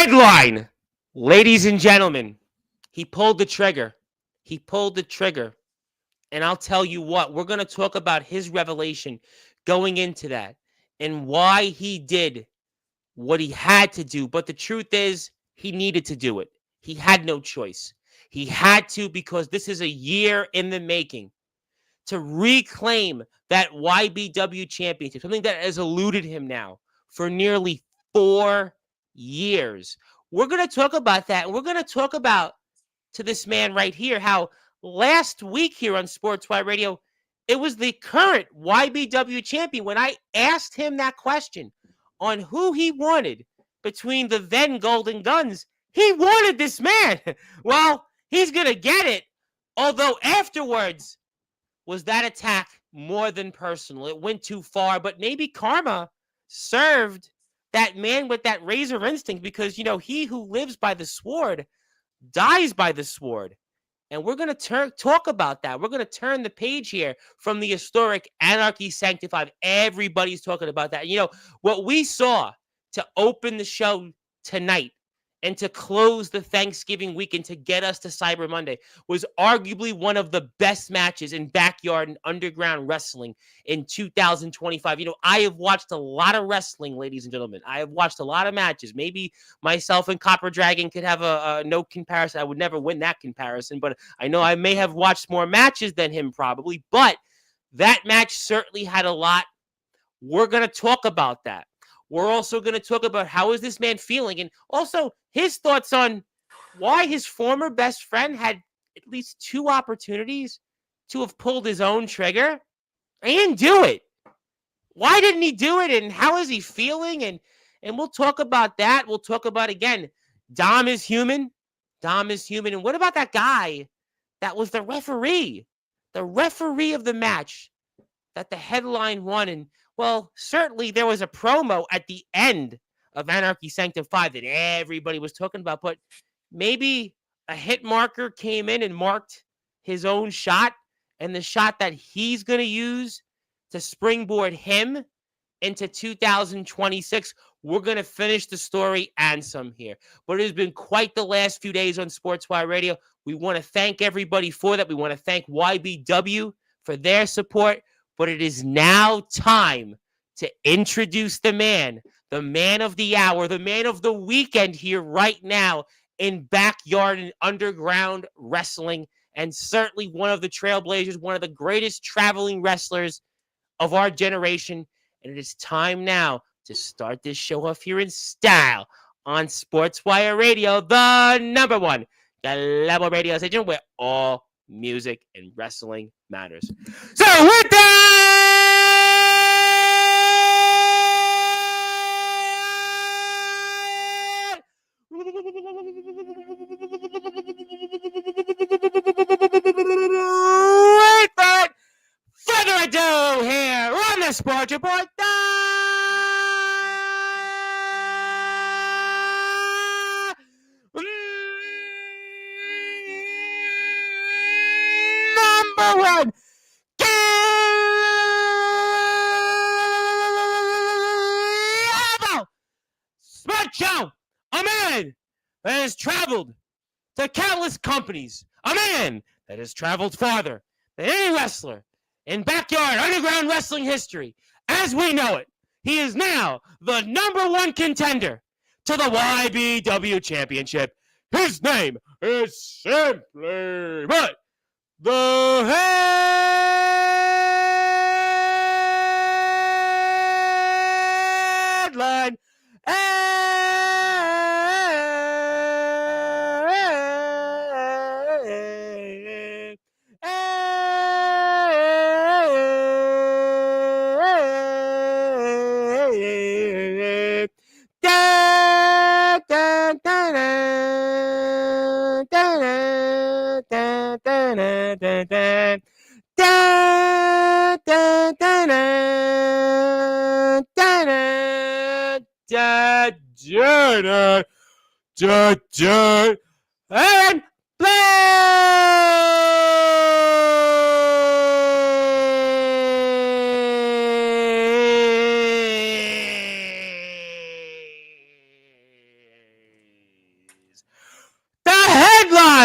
Headline, ladies and gentlemen, he pulled the trigger. He pulled the trigger. And I'll tell you what, we're going to talk about his revelation going into that and why he did what he had to do. But the truth is, he needed to do it. He had no choice. He had to, because this is a year in the making to reclaim that YBW championship, something that has eluded him now for nearly 4 years. We're going to talk about that. And we're going to talk about, to this man right here, how last week here on Sportswire Radio, it was the current YBW champion. When I asked him that question on who he wanted between the then Golden Guns, he wanted this man. Well, he's going to get it. Although afterwards, was that attack more than personal? It went too far, but maybe karma served that man with that razor instinct, because, he who lives by the sword dies by the sword. And we're going to talk about that. We're going to turn the page here from the historic Anarchy Sanctified. Everybody's talking about that. What we saw to open the show tonight and to close the Thanksgiving weekend to get us to Cyber Monday was arguably one of the best matches in backyard and underground wrestling in 2025. I have watched a lot of wrestling, ladies and gentlemen. I have watched a lot of matches. Maybe myself and Copper Dragon could have a no comparison. I would never win that comparison, but I know I may have watched more matches than him probably, but that match certainly had a lot. We're going to talk about that. We're also going to talk about how is this man feeling, and also his thoughts on why his former best friend had at least 2 opportunities to have pulled his own trigger and do it. Why didn't he do it, and how is he feeling? And we'll talk about that. We'll talk about, again, Dom is human. Dom is human. And what about that guy that was the referee of the match that the headline won? And well, certainly there was a promo at the end of Anarchy Sanctified that everybody was talking about, but maybe a hit marker came in and marked his own shot, and the shot that he's going to use to springboard him into 2026. We're going to finish the story and some here. But it has been quite the last few days on Sportswire Radio. We want to thank everybody for that. We want to thank YBW for their support. But it is now time to introduce the man of the hour, the man of the weekend here right now in backyard and underground wrestling, and certainly one of the trailblazers, one of the greatest traveling wrestlers of our generation. And it is time now to start this show off here in style on Sportswire Radio, the number one global radio station where all music and wrestling matters. So with that, without further ado, here on the Sports Report, number one Sports Show, a man that has traveled to countless companies, a man that has traveled farther than any wrestler in backyard underground wrestling history as we know it. He is now the number one contender to the YBW Championship. His name is simply but the headline. And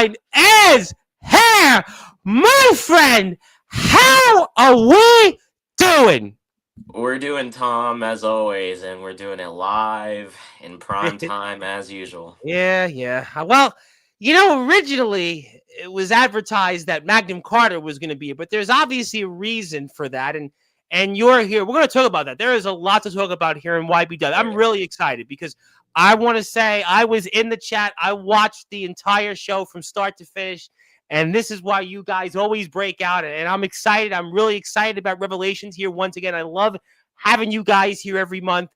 mine is here. My friend, how are we doing? We're doing Tom as always, and we're doing it live in prime time as usual. Yeah. Well, originally it was advertised that Magnum Carter was going to be here, but there's obviously a reason for that, and you're here. We're going to talk about that. There is a lot to talk about here in YBW. I'm really excited because I want to say I was in the chat. I watched the entire show from start to finish, and this is why you guys always break out. And I'm excited. I'm really excited about Revelations here once again. I love having you guys here every month.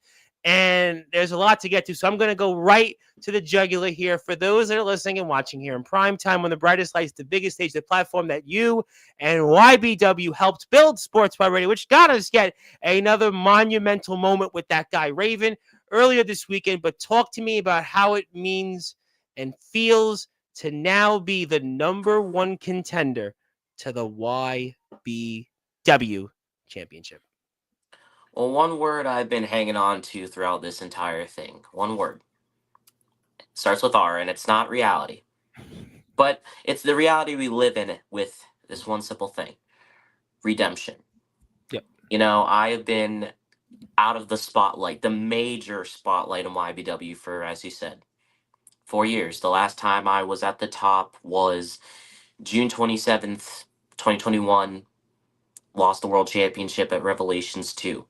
And there's a lot to get to. So I'm going to go right to the jugular here. For those that are listening and watching here in prime time on the brightest lights, the biggest stage, the platform that you and YBW helped build, Sportzwire Radio, which got us yet another monumental moment with that guy, Raven, earlier this weekend. But talk to me about how it means and feels to now be the number one contender to the YBW championship. Well, one word I've been hanging on to throughout this entire thing. One word. Starts with R, and it's not reality. But it's the reality we live in with this one simple thing. Redemption. Yep. I have been out of the spotlight, the major spotlight in YBW for, as you said, 4 years. The last time I was at the top was June 27th, 2021. Lost the world championship at Revelations 2.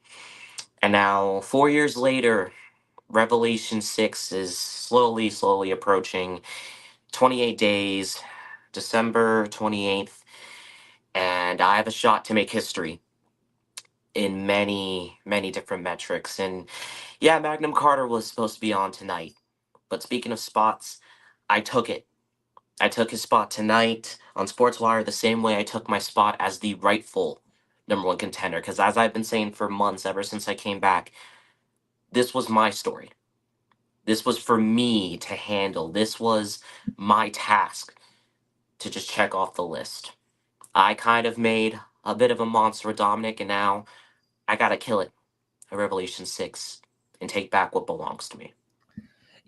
And now, 4 years later, Revelation 6 is slowly approaching. 28 days, December 28th, and I have a shot to make history in many different metrics. And yeah, Magnum Carter was supposed to be on tonight. But speaking of spots, I took it. I took his spot tonight on Sportswire the same way I took my spot as the rightful number one contender. Because as I've been saying for months, ever since I came back, this was my story. This was for me to handle. This was my task to just check off the list. I kind of made a bit of a monster with Dominic, and now I gotta kill it at Revelation 6 and take back what belongs to me.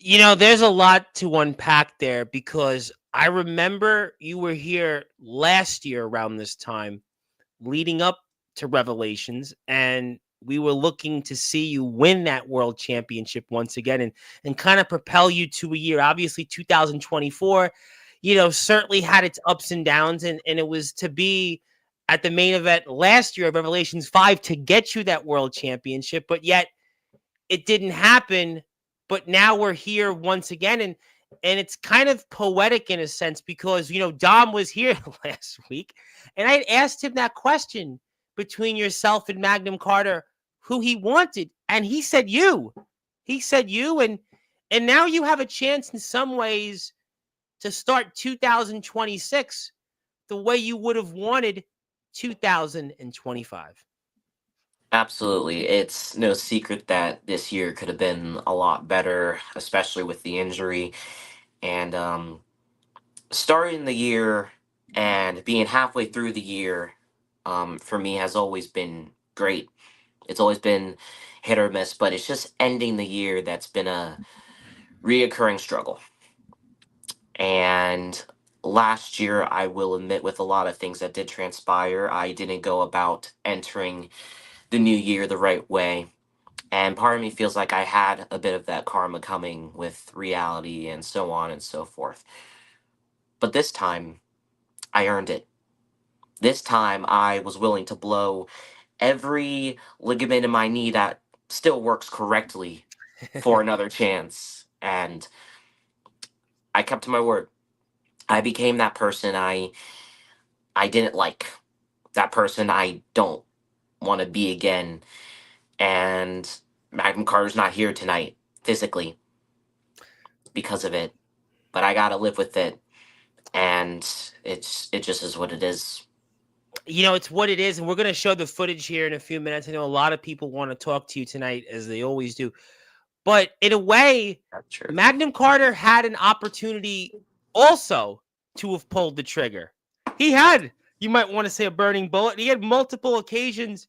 There's a lot to unpack there because I remember you were here last year around this time, leading up to Revelations, and we were looking to see you win that world championship once again and kind of propel you to a year. Obviously, 2024, certainly had its ups and downs, and it was to be at the main event last year of Revelations 5 to get you that world championship, but yet it didn't happen. But now we're here once again, and it's kind of poetic in a sense because Dom was here last week, and I asked him that question between yourself and Magnum Carter, who he wanted, and he said you. He said you, and now you have a chance in some ways to start 2026 the way you would have wanted 2025. Absolutely. It's no secret that this year could have been a lot better, especially with the injury. And starting the year and being halfway through the year for me has always been great. It's always been hit or miss, but it's just ending the year that's been a reoccurring struggle. And last year, I will admit, with a lot of things that did transpire, I didn't go about entering the new year the right way. And part of me feels like I had a bit of that karma coming with reality and so on and so forth. But this time, I earned it. This time, I was willing to blow every ligament in my knee that still works correctly for another chance. And I kept to my word. I became that person I didn't like, that person I don't want to be again. And Magnum Carter's not here tonight physically because of it, but I gotta live with it, and it just is what it is. It's what it is, and we're going to show the footage here in a few minutes. I know a lot of people want to talk to you tonight, as they always do. But in a way, That's true. Magnum Carter had an opportunity also to have pulled the trigger. He had, you might want to say, a burning bullet. He had multiple occasions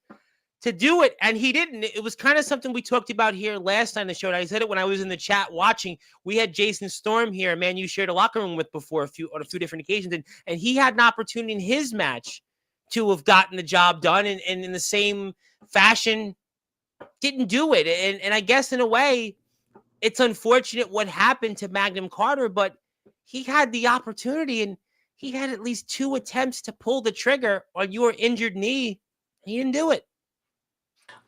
to do it, and he didn't. It was kind of something we talked about here last time on the show. And I said it when I was in the chat watching. We had Jason Storm here, a man you shared a locker room with before on a few different occasions, and he had an opportunity in his match to have gotten the job done, and in the same fashion, didn't do it. And I guess in a way, it's unfortunate what happened to Magnum Carter, but he had the opportunity, and he had at least 2 attempts to pull the trigger on your injured knee. He didn't do it.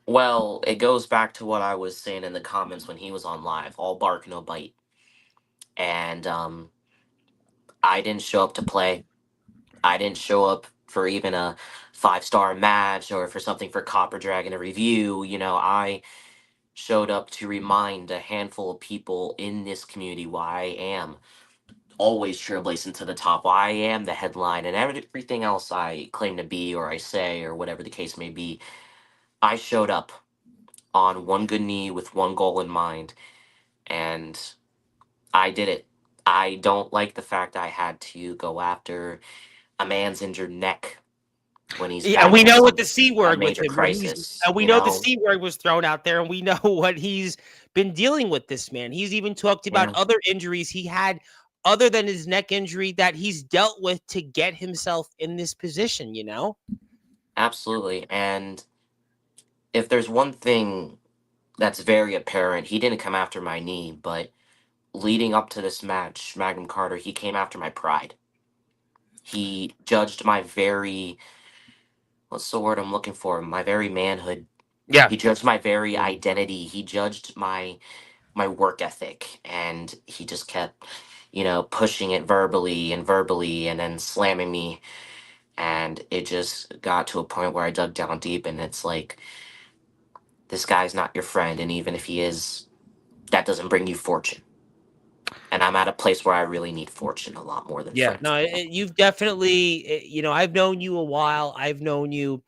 Well, it goes back to what I was saying in the comments when he was on live, all bark, no bite. And I didn't show up to play. I didn't show up for even a 5-star match or for something for Copper Dragon to review. I showed up to remind a handful of people in this community why I am always trailblazing to the top, why I am the headline, and everything else I claim to be or I say or whatever the case may be. I showed up on one good knee with one goal in mind, and I did it. I don't like the fact I had to go after a man's injured neck when he's Yeah, we know what battling the C a word with major him. crisis, We know the C word was thrown out there, and we know what he's been dealing with. This man, he's even talked about Yeah, other injuries he had, other than his neck injury, that he's dealt with to get himself in this position. absolutely. And if there's one thing that's very apparent, he didn't come after my knee, but leading up to this match, Magnum Carter, he came after my pride. He judged my very, what's the word I'm looking for? My very manhood. Yeah, He judged my very identity. He judged my work ethic, and he just kept, pushing it verbally and then slamming me. And it just got to a point where I dug down deep, and it's like, this guy's not your friend, and even if he is, that doesn't bring you fortune. And I'm at a place where I really need fortune a lot more than yeah. friends. No, you've definitely, I've known you a while. I've known you,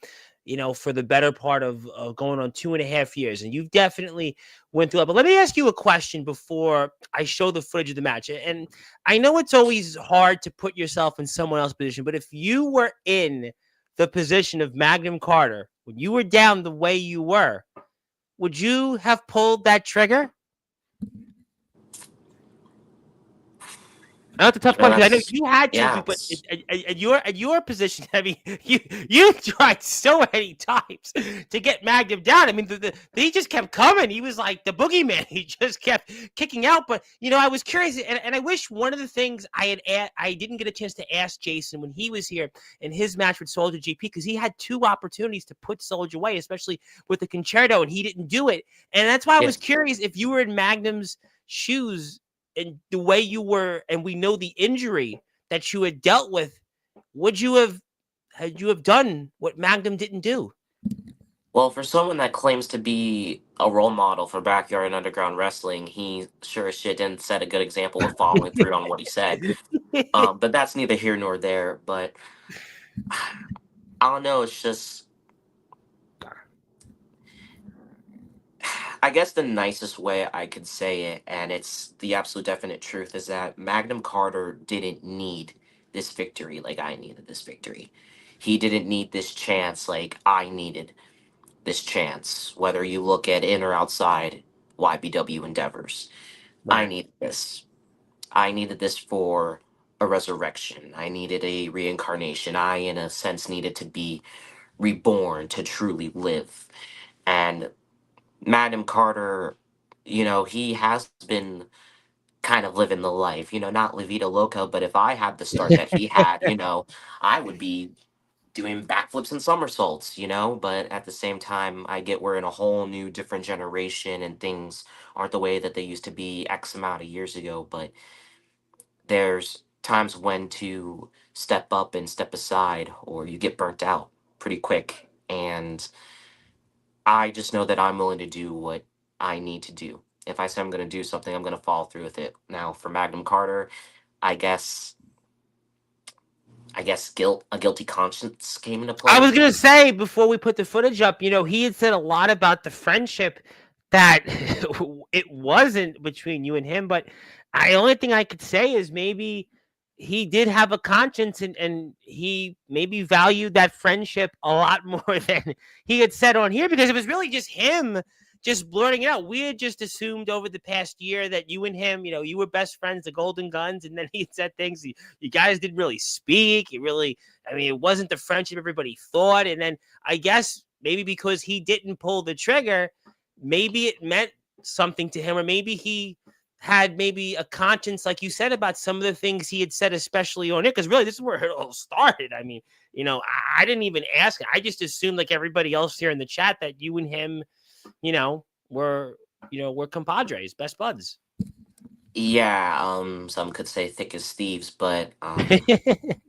for the better part of going on 2.5 years, and you've definitely went through it. But let me ask you a question before I show the footage of the match. And I know it's always hard to put yourself in someone else's position, but if you were in the position of Magnum Carter when you were down the way you were, would you have pulled that trigger? That's a tough question because I know That's you had to, yeah, but it's at your position, I mean, you tried so many times to get Magnum down. I mean, he just kept coming. He was like the boogeyman. He just kept kicking out. But I was curious, and I wish one of the things I didn't get a chance to ask Jason when he was here in his match with Soldier GP, because he had 2 opportunities to put Soldier away, especially with the concerto, and he didn't do it. And that's why I yeah. was curious if you were in Magnum's shoes and the way you were, and we know the injury that you had dealt with, would you have had you have done what Magnum didn't do? Well, for someone that claims to be a role model for backyard and underground wrestling, he sure as shit didn't set a good example of following through on what he said. But that's neither here nor there. But I don't know. It's just, I guess the nicest way I could say it, and it's the absolute definite truth, is that Magnum Carter didn't need this victory like I needed this victory. He didn't need this chance like I needed this chance, whether you look at in or outside YBW endeavors. I Right. needed this. I needed this for a resurrection. I needed a reincarnation. I, in a sense, needed to be reborn to truly live. And Madam Carter, he has been kind of living the life, not La Vida Loca, but if I had the start that he had, I would be doing backflips and somersaults, but at the same time, I get we're in a whole new different generation and things aren't the way that they used to be X amount of years ago. But there's times when to step up and step aside, or you get burnt out pretty quick. And I just know that I'm willing to do what I need to do. If I say I'm going to do something, I'm going to follow through with it. Now, for Magnum Carter, I guess a guilty conscience came into I play. was gonna say before we put the footage up, he had said a lot about the friendship that it wasn't between you and him, but the only thing I could say is maybe he did have a conscience, and he maybe valued that friendship a lot more than he had said on here, because it was really just him just blurting it out. We had just assumed over the past year that you and him, you were best friends, the Golden Guns, and then he said things. You guys didn't really speak. I mean, it wasn't the friendship everybody thought. And then I guess maybe because he didn't pull the trigger, maybe it meant something to him, or maybe he had maybe a conscience, like you said, about some of the things he had said, especially on it. Because really, this is where it all started. I mean, I didn't even ask. I just assumed, like everybody else here in the chat, that you and him, were compadres, best buds. Yeah, some could say thick as thieves, but I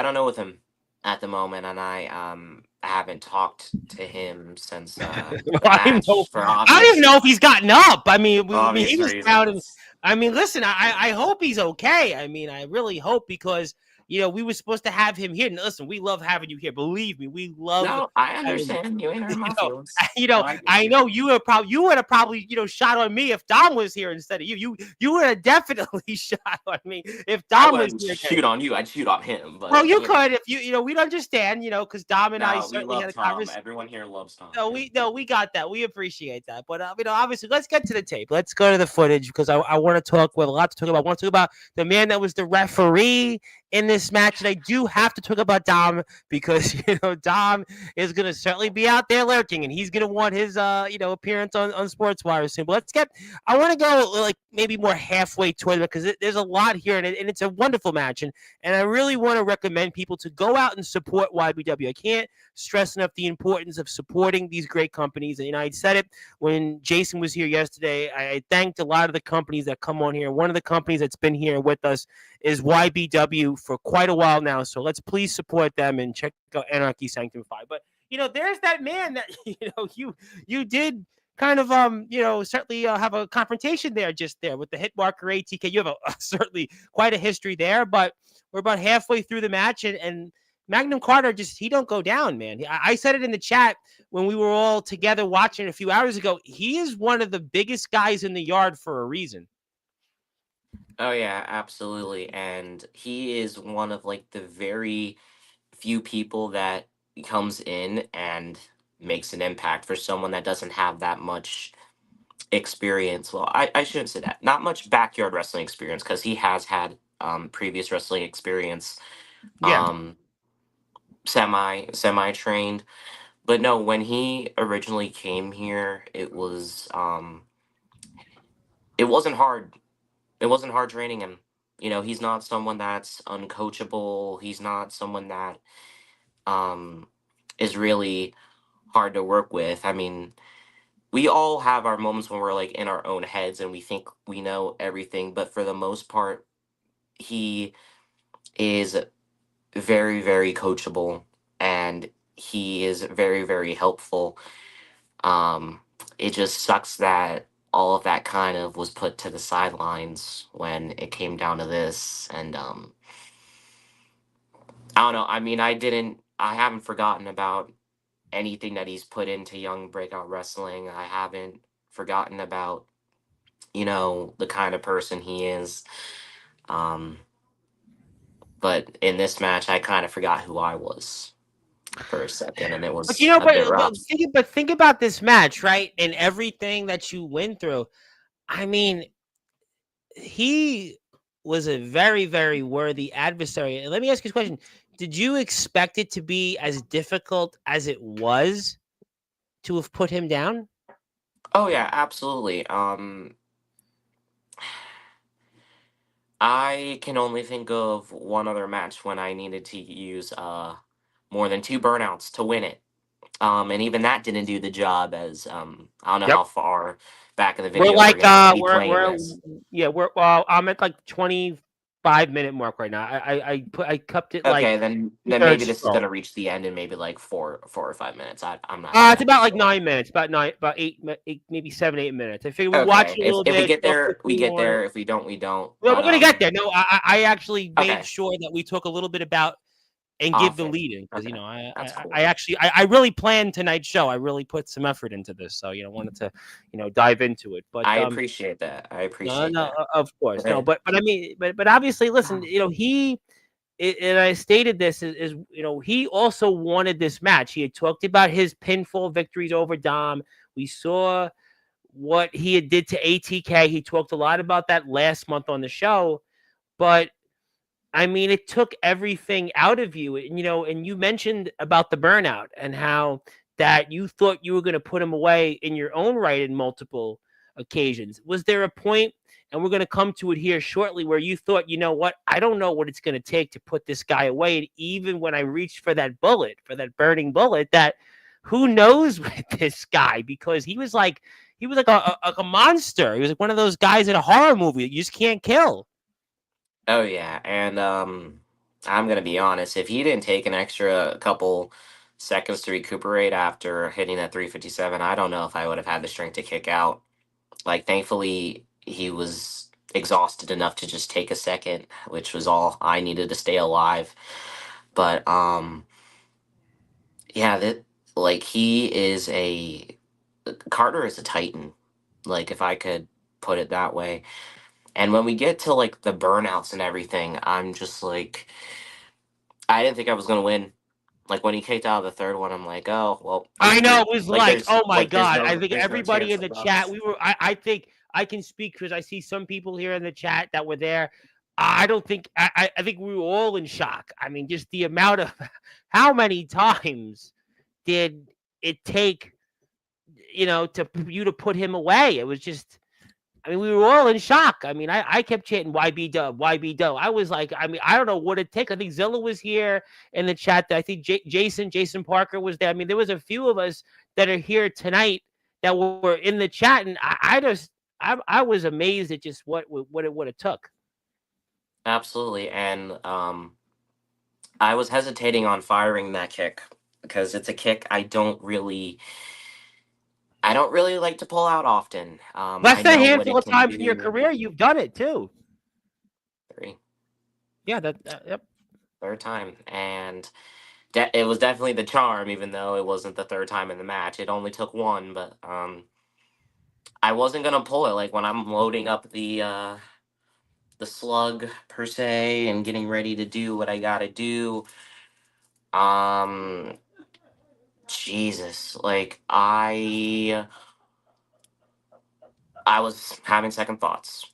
don't know with him at the moment, and I haven't talked to him since the I don't match for I don't even know if he's gotten up. I mean, he obvious was down, and reasons. I mean, listen, I hope he's okay. I mean, I really hope, because we were supposed to have him here. And listen, we love having you here. Believe me, we love No, I having understand. You ain't hurt you my know, feelings. No, I get I you. know you would have probably shot on me if Dom was here instead of you. You would have definitely shot on me if I Dom was wouldn't here. shoot on you. I'd shoot on him. Well, But you could if we'd understand, because Dom and I no, we certainly had love a Tom. conversation. Everyone here loves Tom. No, we got that. We appreciate that. But obviously, let's get to the tape. Let's go to the footage, because I want to talk. We have a lot to talk about. I want to talk about the man that was the referee in this match, and I do have to talk about Dom, because Dom is going to certainly be out there lurking, and he's going to want his appearance on Sportswire soon. But let's get. I want to go like maybe more halfway toward it, because there's a lot here, and it's a wonderful match, and I really want to recommend people to go out and support YBW. I can't stress enough the importance of supporting these great companies. And I said it when Jason was here yesterday. I thanked a lot of the companies that come on here. One of the companies that's been here with us is YBW for quite a while now. So let's please support them and check out Anarchy Sanctified. But there's that man that you did kind of certainly have a confrontation there, just there with the hit marker ATK. You have certainly quite a history there, but we're about halfway through the match, and Magnum Carter he don't go down, man. I said it in the chat when we were all together watching a few hours ago. He is one of the biggest guys in the yard for a reason. Oh yeah, absolutely. And he is one of like the very few people that comes in and makes an impact for someone that doesn't have that much experience. Well, I shouldn't say that. Not much backyard wrestling experience, because he has had previous wrestling experience, Yeah. semi trained. But no, when he originally came here, it wasn't hard. It wasn't hard training him. He's not someone that's uncoachable. He's not someone that um is really hard to work with. I mean, we all have our moments when we're like in our own heads and we think we know everything, but for the most part, he is very, very coachable, and he is very, very helpful. It just sucks that all of that kind of was put to the sidelines when it came down to this. And I don't know. I mean, I haven't forgotten about anything that he's put into Young Breakout Wrestling. I haven't forgotten about, the kind of person he is. Um, but in this match, I kind of forgot who I was for a second, and it But was a bit rough. think about this match, right? And everything that you went through. I mean, he was a very, very worthy adversary. And let me ask you a question. Did you expect it to be as difficult as it was to have put him down? Oh yeah, absolutely. I can only think of one other match when I needed to use more than two burnouts to win it. And even that didn't do the job, as I don't know Yep. how far back in the We're video we're like gonna be playing we're this. yeah, well, I'm at like 25-minute mark right now. I kept it like Okay, then maybe two-thirds this is full. gonna reach the end in maybe like 4 or 5 minutes. I'm not It's exactly about like sure. 9 minutes, about eight, maybe 7, 8 minutes. I figure we watch Okay, it a if little if we bit, get talk there, we 15 get more. there. If we don't, we don't. Well, we're But gonna get there. No, I actually made okay, sure that we talk a little bit about and give the Often. lead in because Okay. That's cool. I really planned tonight's show. I really put some effort into this, so wanted to dive into it. But I appreciate that. I no, appreciate no, that. of course, no. Okay. But I mean, but obviously, listen, and I stated this is he also wanted this match. He had talked about his pinfall victories over Dom. We saw what he had did to ATK. He talked a lot about that last month on the show, but I mean, it took everything out of you. And, and you mentioned about the burnout and how that you thought you were going to put him away in your own right in multiple occasions. Was there a point, and we're going to come to it here shortly, where you thought, you know what, I don't know what it's going to take to put this guy away. And even when I reached for that bullet, for that burning bullet, that who knows with this guy, because he was like a monster. He was like one of those guys in a horror movie that you just can't kill. Oh yeah, and I'm gonna be honest. If he didn't take an extra couple seconds to recuperate after hitting that 357, I don't know if I would have had the strength to kick out. Like, thankfully, he was exhausted enough to just take a second, which was all I needed to stay alive. But yeah, that like he is a Carter is a titan. Like, if I could put it that way. And when we get to like the burnouts and everything, I'm just like, I didn't think I was gonna win. Like when he kicked out of the third one, I'm like, oh well, I know it was like, oh my there's god! I think there's no everybody chance in the of chat, us. I think I can speak because I see some people here in the chat that were there. I don't think I think we were all in shock. I mean, just the amount of how many times did it take, to you to put him away? It was just. I mean, we were all in shock. I mean, I kept chanting YB Dub, YB Dub. I was like, I mean, I don't know what it takes. I think Zilla was here in the chat. I think Jason Parker was there. I mean, there was a few of us that are here tonight that were in the chat, and I was amazed at just what it took. Absolutely, and I was hesitating on firing that kick because it's a kick I don't really like to pull out often. Less I than a know what handful it of can times in your do. career, you've done it too. Three, Yeah, yep. third time, and it was definitely the charm, even though it wasn't the third time in the match. It only took one, but I wasn't gonna pull it. Like when I'm loading up the slug per se and getting ready to do what I gotta do. Um, Jesus, like I was having second thoughts.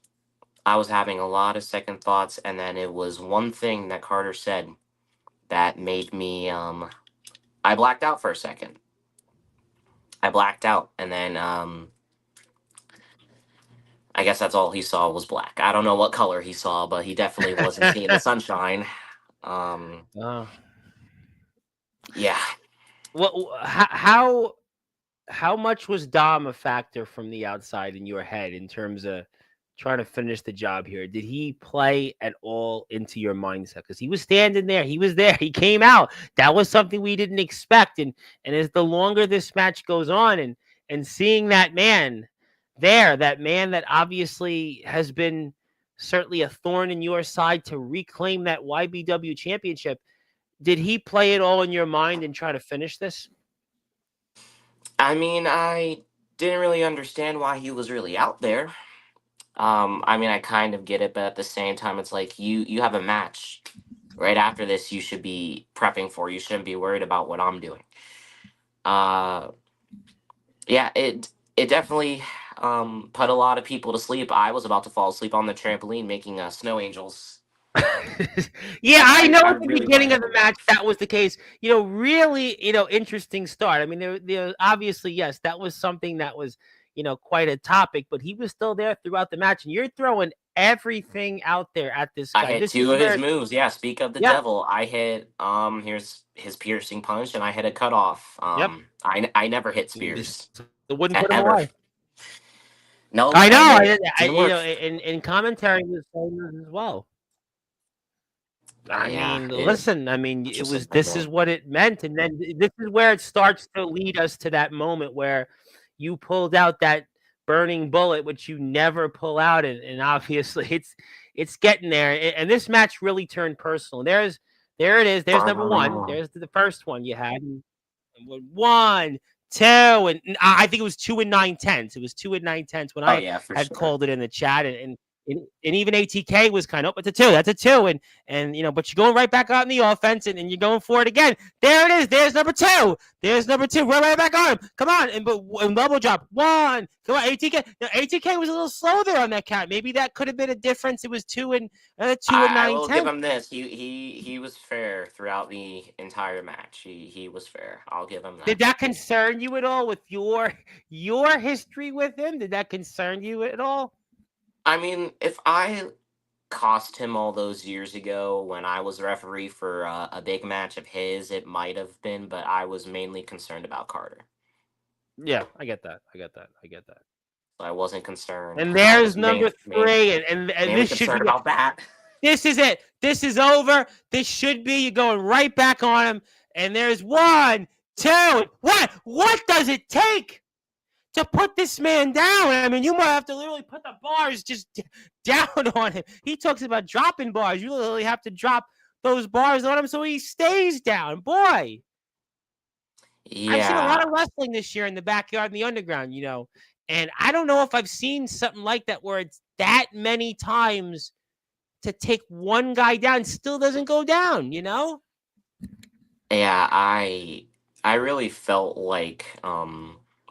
I was having a lot of second thoughts, and then it was one thing that Carter said that made me I blacked out for a second. I blacked out, and then I guess that's all he saw was black. I don't know what color he saw, but he definitely wasn't seeing the sunshine. Um, uh, yeah, how much was Dom a factor from the outside in your head in terms of trying to finish the job here? Did he play at all into your mindset? Because he was standing there, he was there, he came out. That was something we didn't expect. And as the longer this match goes on, and seeing that man there, that man that obviously has been certainly a thorn in your side to reclaim that YBW championship, did he play it all in your mind and try to finish this? I mean, I didn't really understand why he was really out there. I mean, I kind of get it, but at the same time, it's like you have a match right after this. You should be prepping for. You shouldn't be worried about what I'm doing. Uh, yeah, it definitely put a lot of people to sleep. I was about to fall asleep on the trampoline making snow angels. Yeah, I know I at the really wanted beginning to of the bring it up. match that was the case. Really, interesting start. I mean, there obviously, yes, that was something that was, quite a topic, but he was still there throughout the match, and you're throwing everything out there at this I guy. hit This is two of his where, moves. Yeah, speak of the yeah, devil. I hit here's his piercing punch, and I hit a cutoff. yep, I never hit just spears wouldn't put him ever. away. Nope, I know, and it didn't work. in commentary was saying this as well. I Yeah, mean, it listen, I mean, it just was isn't this it. is what it meant. And then this is where it starts to lead us to that moment where you pulled out that burning bullet, which you never pull out. And obviously it's getting there. And this match really turned personal. There it is. There's number one. Oh, There's the first one you had. And 1, 2, and I think it was 2 and 9/10. It was 2 and 9/10 when I yeah, for had sure. called it in the chat, and even ATK was kind of, it's a 2. That's a 2, and but you're going right back out in the offense, and you're going for it again. There it is. There's number 2. There's number 2. Right back on him. Come on, and double drop 1. Come on, ATK. Now, ATK was a little slow there on that count. Maybe that could have been a difference. It was 2 and I will give 9/10. him this. He was fair throughout the entire match. He was fair. I'll give him that. Did that concern you at all with your history with him? Did that concern you at all? I mean, if I cost him all those years ago when I was referee for a big match of his, it might have been, but I was mainly concerned about Carter. Yeah, I get that. I get that. I get that. So I wasn't concerned. And I there's was number 3, and mainly this should concerned be. about that. This is it. This is over. This should be. You're going right back on him. And there's 1, 2. What does it take to put this man down? I mean, you might have to literally put the bars just down on him. He talks about dropping bars. You literally have to drop those bars on him so he stays down. Boy. Yeah. I've seen a lot of wrestling this year in the backyard and the underground, and I don't know if I've seen something like that where it's that many times to take one guy down still doesn't go down, Yeah, I really felt like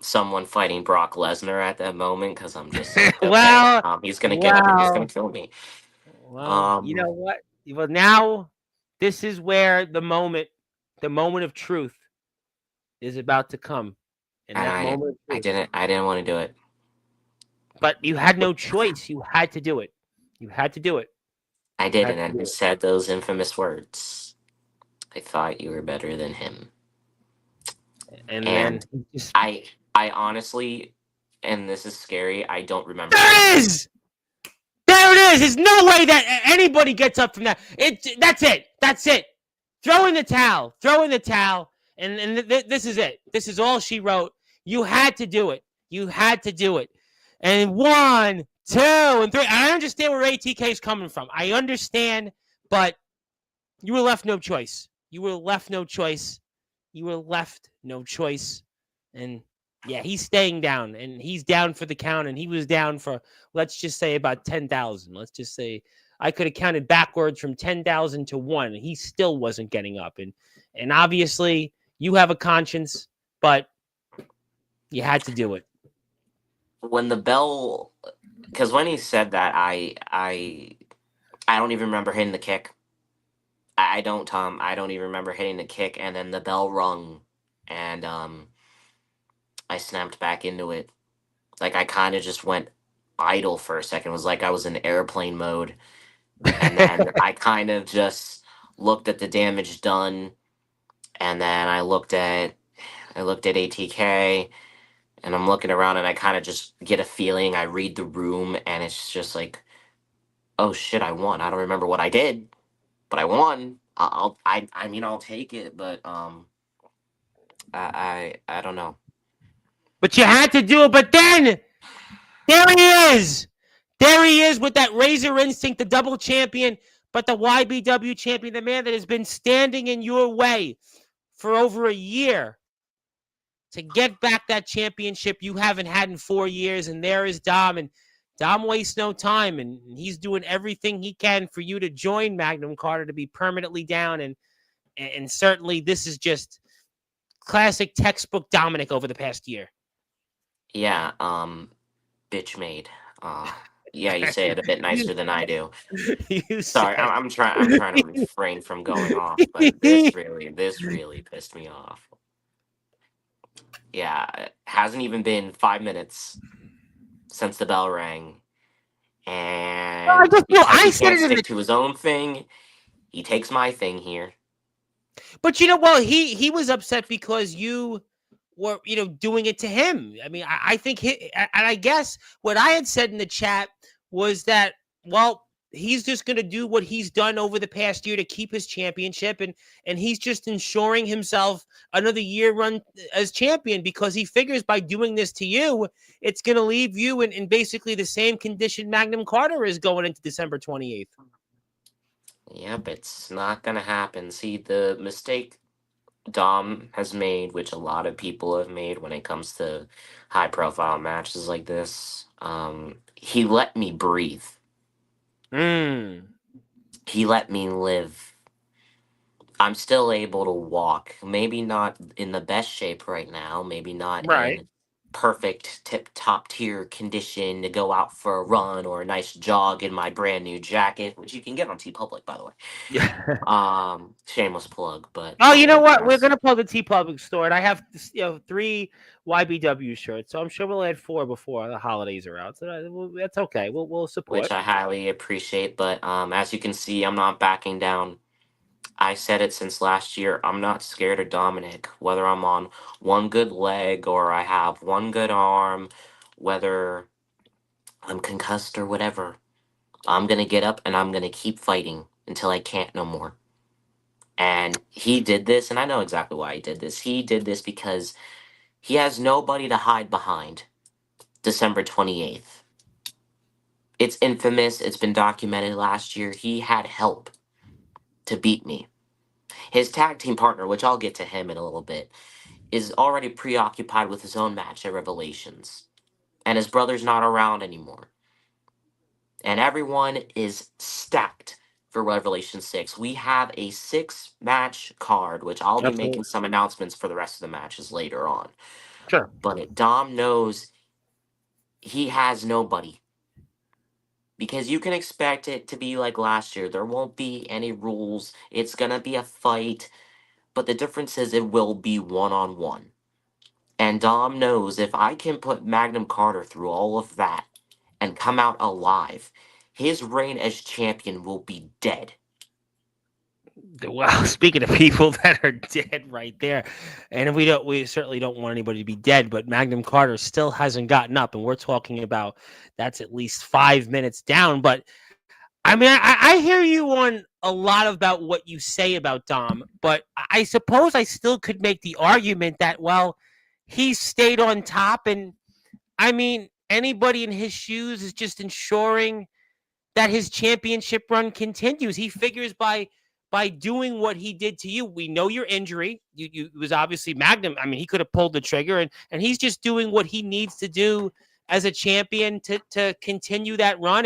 someone fighting Brock Lesnar at that moment, because I'm just like, okay, Well, he's gonna get up and he's gonna kill me. Well, you know what? Well, now this is where the moment of truth is about to come. And that moment of truth. I didn't want to do it. But you had no choice. You had to do it. You had to do it. I didn't, and he said those infamous words. I thought you were better than him. And then I honestly, and this is scary, I don't remember. There it is! There it is! There's no way that anybody gets up from that. That's it. That's it. Throw in the towel. Throw in the towel. And this is it. This is all she wrote. You had to do it. You had to do it. And 1, 2, and 3. I understand where ATK is coming from. I understand, but you were left no choice. You were left no choice. You were left no choice. And yeah, he's staying down, and he's down for the count, and he was down for, let's just say, about 10,000. Let's just say I could have counted backwards from 10,000 to 1, and he still wasn't getting up. And obviously, you have a conscience, but you had to do it. When the bell, because when he said that, I don't even remember hitting the kick. I don't, Tom. I don't even remember hitting the kick, and then the bell rung, and I snapped back into it. Like, I kind of just went idle for a second. It was like I was in airplane mode, and then I kind of just looked at the damage done, and then I looked at ATK, and I'm looking around, and I kind of just get a feeling. I read the room, and it's just like, oh shit, I won. I don't remember what I did, but I won. I mean, I'll take it, but I don't know. But you had to do it. But then there he is. There he is with that Razor Instinct, the double champion, but the YBW champion, the man that has been standing in your way for over a year to get back that championship you haven't had in 4 years. And there is Dom, and Dom wastes no time, and he's doing everything he can for you to join Magnum Carter to be permanently down. And certainly this is just classic textbook Dominic over the past year. Yeah, bitch made. Yeah, you say it a bit nicer than I do. Sorry, I'm trying to refrain from going off, but this really pissed me off. Yeah, it hasn't even been 5 minutes since the bell rang, and I said he can't stick to his own thing. He takes my thing here. But he was upset because you were doing it to him. I mean, I think and I guess what I had said in the chat was that, well, he's just going to do what he's done over the past year to keep his championship, and he's just ensuring himself another year run as champion, because he figures by doing this to you, it's going to leave you in basically the same condition Magnum Carter is going into December 28th. Yep, it's not gonna happen. See, the mistake Dom has made, which a lot of people have made when it comes to high profile matches like this, he let me breathe. Mm, He let me live. I'm still able to walk. Maybe not in the best shape right now, maybe not right. in perfect tip top tier condition to go out for a run or a nice jog in my brand new jacket, which you can get on T Public, by the way. Yeah. Shameless plug, but Oh, I you know what? We're digress. gonna pull the T Public store, and I have three YBW shirts, so I'm sure we'll add four before the holidays are out. So that's okay. We'll Which support. I highly appreciate. But as you can see, I'm not backing down. I said it since last year. I'm not scared of Dominic, whether I'm on one good leg or I have one good arm, whether I'm concussed or whatever. I'm gonna get up and I'm gonna keep fighting until I can't no more. And he did this, and I know exactly why he did this. He did this because he has nobody to hide behind. December 28th. It's infamous. It's been documented last year. He had help to beat me. His tag team partner, which I'll get to him in a little bit, is already preoccupied with his own match at Revelations. And his brother's not around anymore. And everyone is stacked for Revelation 6. We have a 6 match card, which I'll be making Absolutely. some announcements for the rest of the matches later on. Sure. But Dom knows he has nobody. Because you can expect it to be like last year. There won't be any rules. It's going to be a fight. But the difference is it will be one on one. And Dom knows if I can put Magnum Carter through all of that and come out alive, his reign as champion will be dead. Well, speaking of people that are dead right there, and we certainly don't want anybody to be dead, but Magnum Carter still hasn't gotten up, and we're talking about that's at least 5 minutes down. But I mean, I hear you on a lot about what you say about Dom, but I suppose I still could make the argument that, well, he stayed on top. And I mean, anybody in his shoes is just ensuring that his championship run continues. He figures by doing what he did to you. We know your injury. You it was obviously Magnum. I mean, he could have pulled the trigger, and he's just doing what he needs to do as a champion to continue that run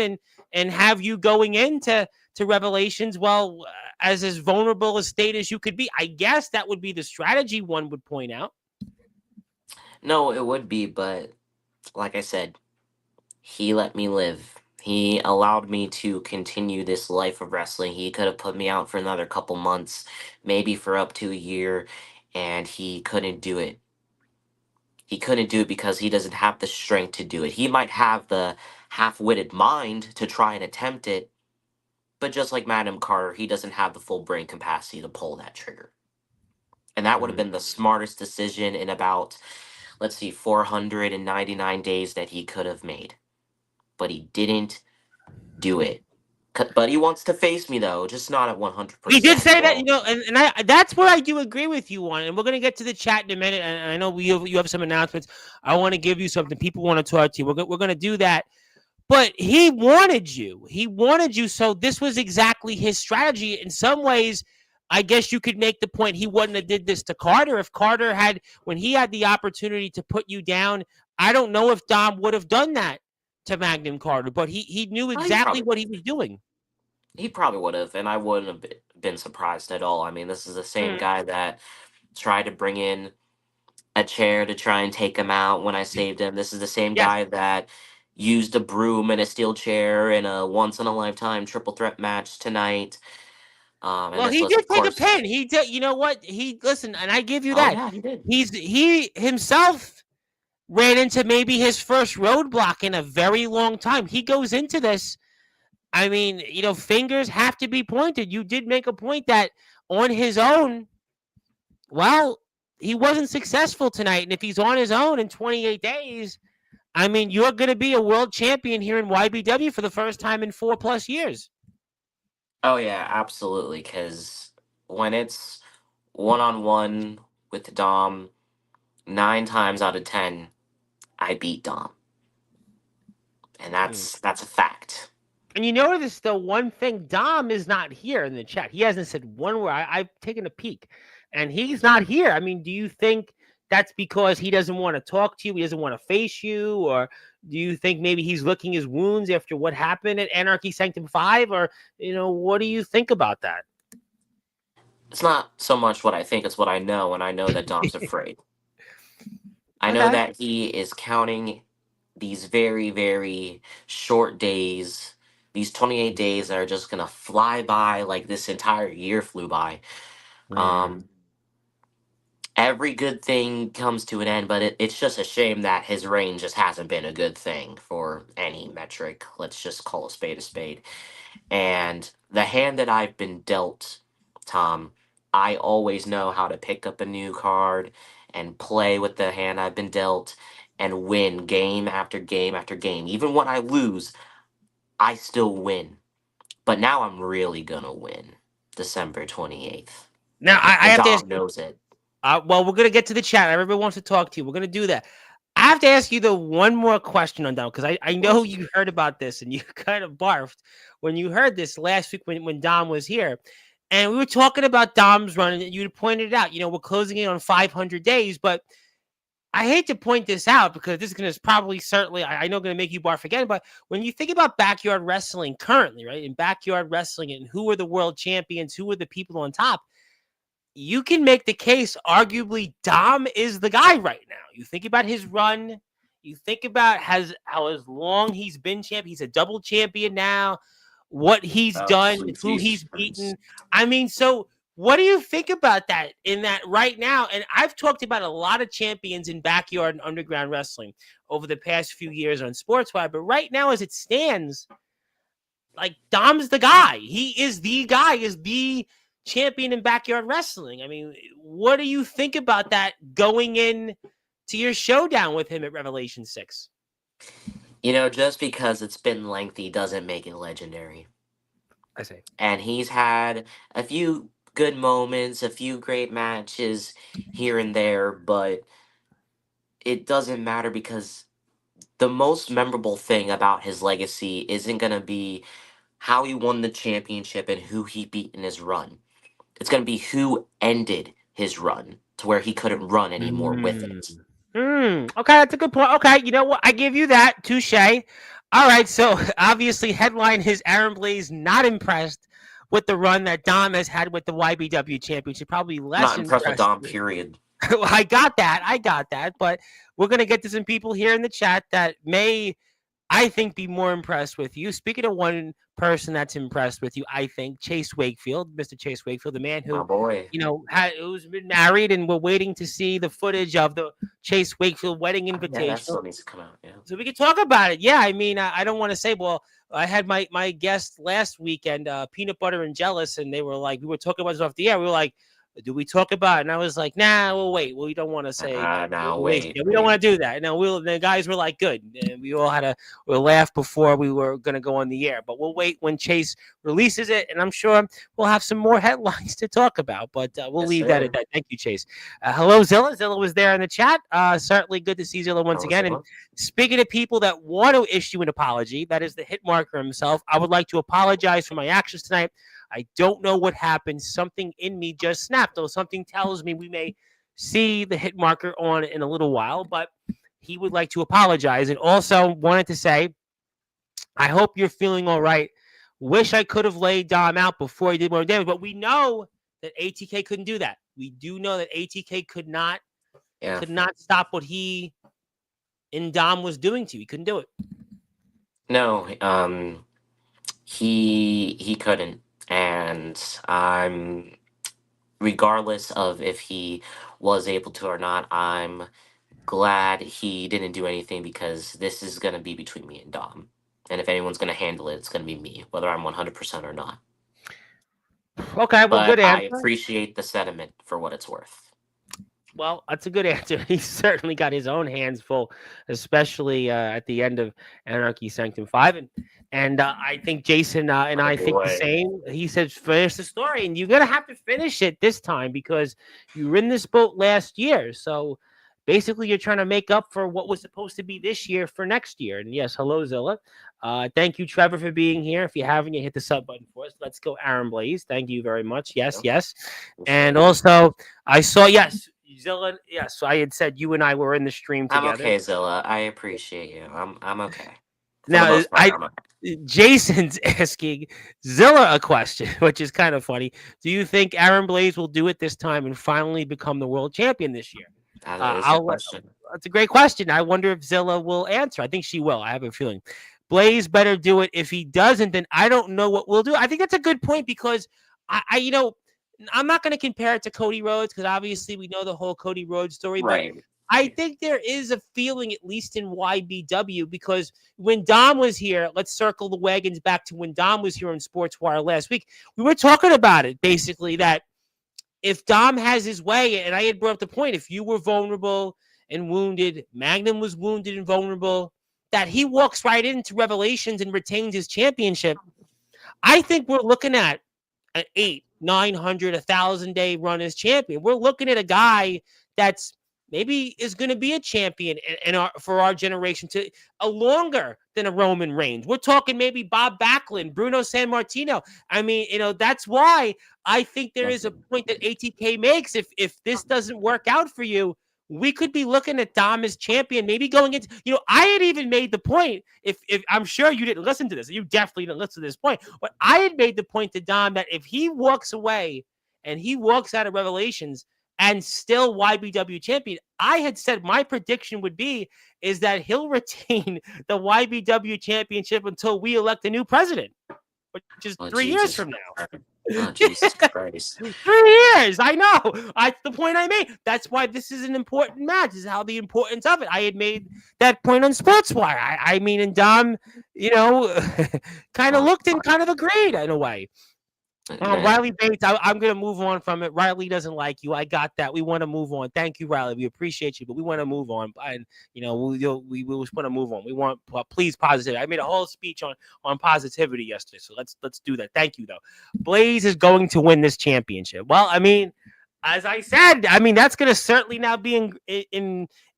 and have you going into to Revelations, well, as vulnerable a state as you could be. I guess that would be the strategy one would point out. No, it would be, but like I said, he let me live. He allowed me to continue this life of wrestling. He could have put me out for another couple months, maybe for up to a year, and he couldn't do it. He couldn't do it because he doesn't have the strength to do it. He might have the half witted mind to try and attempt it, but just like Madam Carter, he doesn't have the full brain capacity to pull that trigger. And that would have Mm. been the smartest decision in about, let's see, 499 days that he could have made. But he didn't do it. But he wants to face me, though, just not at He did 100%. say that, So, and I that's where I do agree with you on, and we're gonna get to the chat in a minute. And I know you have some announcements. I want to give you something. People want to talk to you. We're gonna do that. But he wanted you. He wanted you. So this was exactly his strategy. In some ways, I guess you could make the point he wouldn't have did this to Carter if Carter had when he had the opportunity to put you down. I don't know if Dom would have done that to Magnum Carter, but he knew he exactly probably what he was doing. he probably would have, and I wouldn't have been surprised at all. I mean, this is the same Mm, guy that tried to bring in a chair to try and take him out when I saved him. This is the same yes. guy that used a broom and a steel chair in a once in a lifetime triple threat match tonight. And Well, this he was, did of take a course, pin. He did. You know what? He listen, and I give you oh that. yeah, he did. He himself ran into maybe his first roadblock in a very long time. He goes into this. I mean, fingers have to be pointed. You did make a point that on his own, well, he wasn't successful tonight. And if he's on his own in 28 days, I mean, you're going to be a world champion here in YBW for the first time in 4+ years. Oh yeah, absolutely. Because when it's one on one with Dom, 9 times out of 10, I beat Dom, and Mm. that's a fact. And you notice the one thing, Dom is not here in the chat. He hasn't said one word. I've taken a peek, and he's not here. I mean, do you think that's because he doesn't want to talk to you? He doesn't want to face you, or do you think maybe he's licking his wounds after what happened at Anarchy Sanctum 5? Or what do you think about that? It's not so much what I think, it's what I know, and I know that Dom's afraid. I know Okay. that he is counting these very, very short days, these 28 days that are just gonna fly by like this entire year flew by. Mm. Um, every good thing comes to an end, but it's just a shame that his reign just hasn't been a good thing for any metric. Let's just call a spade a spade. And the hand that I've been dealt, Tom, I always know how to pick up a new card and play with the hand I've been dealt and win game after game after game. Even when I lose, I still win. But now I'm really gonna win. December 28th. Now I And have to ask Dom you. knows it. Well, we're gonna get to the chat. Everybody wants to talk to you. We're gonna do that. I have to ask you the one more question on Dom because I know Course. you heard about this and you kind of barfed when you heard this last week when Dom was here, and we were talking about Dom's run and you pointed out, we're closing in on 500 days, but I hate to point this out because this is going to probably certainly I know going to make you barf again, but when you think about backyard wrestling currently, right, in backyard wrestling and who are the world champions, who are the people on top, you can make the case, arguably, Dom is the guy right now. You think about his run. You think about how as long he's been champ. He's a double champion now. What he's Oh, done, sweet who Jesus he's Christ. beaten. I mean, so what do you think about that in that right now? And I've talked about a lot of champions in backyard and underground wrestling over the past few years on Sportswire. But right now, as it stands, like Dom's the guy. He is the guy, is the champion in backyard wrestling. I mean, what do you think about that going in to your showdown with him at Revelation 6? Just because it's been lengthy doesn't make it legendary. I say. And he's had a few good moments, a few great matches here and there, but it doesn't matter because the most memorable thing about his legacy isn't going to be how he won the championship and who he beat in his run. It's going to be who ended his run to where he couldn't run anymore with Mm. it. Okay, that's a good point. Okay, you know what? I give you that. Touche. All right, so obviously, headline is Aaron Blaze not impressed with the run that Dom has had with the YBW Championship. Probably I'm less not impressed with impressed. Dom, period. Well, I got that. I got that. But we're going to get to some people here in the chat that may, I think, be more impressed with you. Speaking of one person that's impressed with you, I think Chase Wakefield, Mr. Chase Wakefield, the man My who, boy. who's been married, and we're waiting to see the footage of the Chase Wakefield wedding Oh, yeah, that invitation. still needs to come out, yeah. So we can talk about it. Yeah, I mean, I don't want to say, well, I had my guest last weekend, Peanut Butter and Jealous, and they were like, we were talking about this off the air. We were like, do we talk about it? And I was like, nah, we'll wait. Well, we don't want to say, Now, yeah, wait, we don't wait. want to do that. And the guys were like, good. And we all had a laugh before we were going to go on the air. But we'll wait when Chase releases it. And I'm sure we'll have some more headlines to talk about. But we'll Yes, leave that sir. at that. Thank you, Chase. Hello, Zilla. Zilla was there in the chat. Certainly good to see Zilla once How was again. it? And speaking of people that want to issue an apology, that is the hit marker himself. I would like to apologize for my actions tonight. I don't know what happened. Something in me just snapped, or something tells me we may see the hit marker on in a little while, but he would like to apologize. And also wanted to say, I hope you're feeling all right. Wish I could have laid Dom out before he did more damage, but we know that ATK couldn't do that. We do know that ATK could not Yeah. stop what he and Dom was doing to you. He couldn't do it. No, he couldn't. And I'm regardless of if he was able to or not, I'm glad he didn't do anything because this is gonna be between me and Dom. And if anyone's gonna handle it, it's gonna be me, whether I'm 100% or not. Okay, well, But good I answer. appreciate the sentiment for what it's worth. Well, that's a good answer. He's certainly got his own hands full, especially at the end of Anarchy Sanctum 5. And I think Jason and My I think the boy. same. He says, finish the story. And you're going to have to finish it this time because you were in this boat last year. So basically, you're trying to make up for what was supposed to be this year for next year. And yes, hello, Zilla. Thank you, Trevor, for being here. If you haven't, you hit the sub button for us. Let's go, Aaron Blaze. Thank you very much. Yes, Yeah, yes. for And sure. also, I saw, yes, Zilla. Yes, so I had said you and I were in the stream I'm together. okay, Zilla. I appreciate you. I'm okay. For the Now, most part, I'm okay. Jason's asking Zilla a question, which is kind of funny. Do you think Aaron Blaze will do it this time and finally become the world champion this year? That is a I'll question. That's a great question. I wonder if Zilla will answer. I think she will. I have a feeling. Blaze better do it. If he doesn't, then I don't know what we'll do. I think that's a good point because I'm not going to compare it to Cody Rhodes because obviously we know the whole Cody Rhodes story, but Right. I think there is a feeling, at least in YBW, because when Dom was here, let's circle the wagons back to when Dom was here on Sportswire last week. We were talking about it basically that if Dom has his way, and I had brought up the point, if you were vulnerable and wounded, Magnum was wounded and vulnerable, that he walks right into Revelations and retains his championship. I think we're looking at an 900, 1,000 day run as champion. We're looking at a guy that's maybe is going to be a champion for our generation to a longer than a Roman Reigns. We're talking maybe Bob Backlund, Bruno San Martino. I mean, that's why I think there is a point that ATK makes. If this doesn't work out for you, we could be looking at Dom as champion, maybe going into, I had even made the point, if I'm sure you didn't listen to this, you definitely didn't listen to this point, but I had made the point to Dom that if he walks away and he walks out of Revelations and still YBW champion, I had said my prediction would be is that he'll retain the YBW championship until we elect a new president, which is Oh 3 years Jesus. from now. Oh Jesus Christ. 3 years. I know. That's the point I made. That's why this is an important match. This is how the importance of it. I had made that point on Sportswire. I mean, and Dom, kind of looked and kind of agreed in a way. Riley Bates, I'm going to move on from it. Riley doesn't like you. I got that. We want to move on. Thank you, Riley. We appreciate you, but we want to move on. And, we just want to move on. We want, please, positivity. I made a whole speech on positivity yesterday, so let's do that. Thank you, though. Blaze is going to win this championship. Well, I mean, as I said, that's going to certainly now be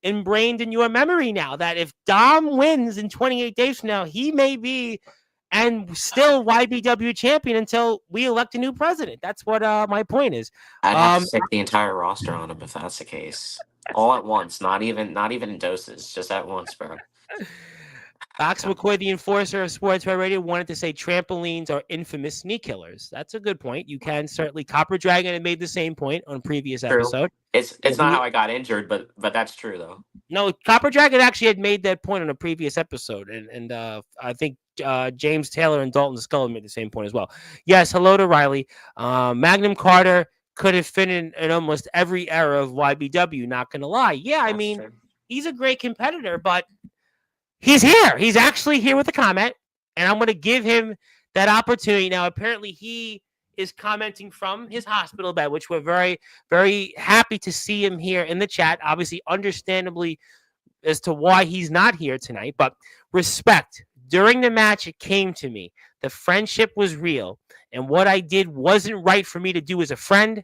ingrained in your memory now that if Dom wins in 28 days from now, he may be and still YBW champion until we elect a new president. That's what my point is. I'd have to stick the entire roster on him if that's the case. All at once, not even in doses, just at once, bro. Fox McCoy, the enforcer of Sportswire Radio, wanted to say trampolines are infamous knee killers. That's a good point. You can certainly. Copper Dragon had made the same point on a previous episode. It's not how I got injured, but that's true though. No, Copper Dragon actually had made that point on a previous episode, and I think James Taylor and Dalton Scully made the same point as well. Yes, hello to Riley. Magnum Carter could have fit in almost every era of YBW. Not gonna lie. Yeah, I mean, he's a great competitor, but he's here. He's actually here with a comment, and I'm going to give him that opportunity. Now, apparently, he is commenting from his hospital bed, which we're very, very happy to see him here in the chat. Obviously, understandably, as to why he's not here tonight, but respect. During the match, it came to me. The friendship was real, and what I did wasn't right for me to do as a friend.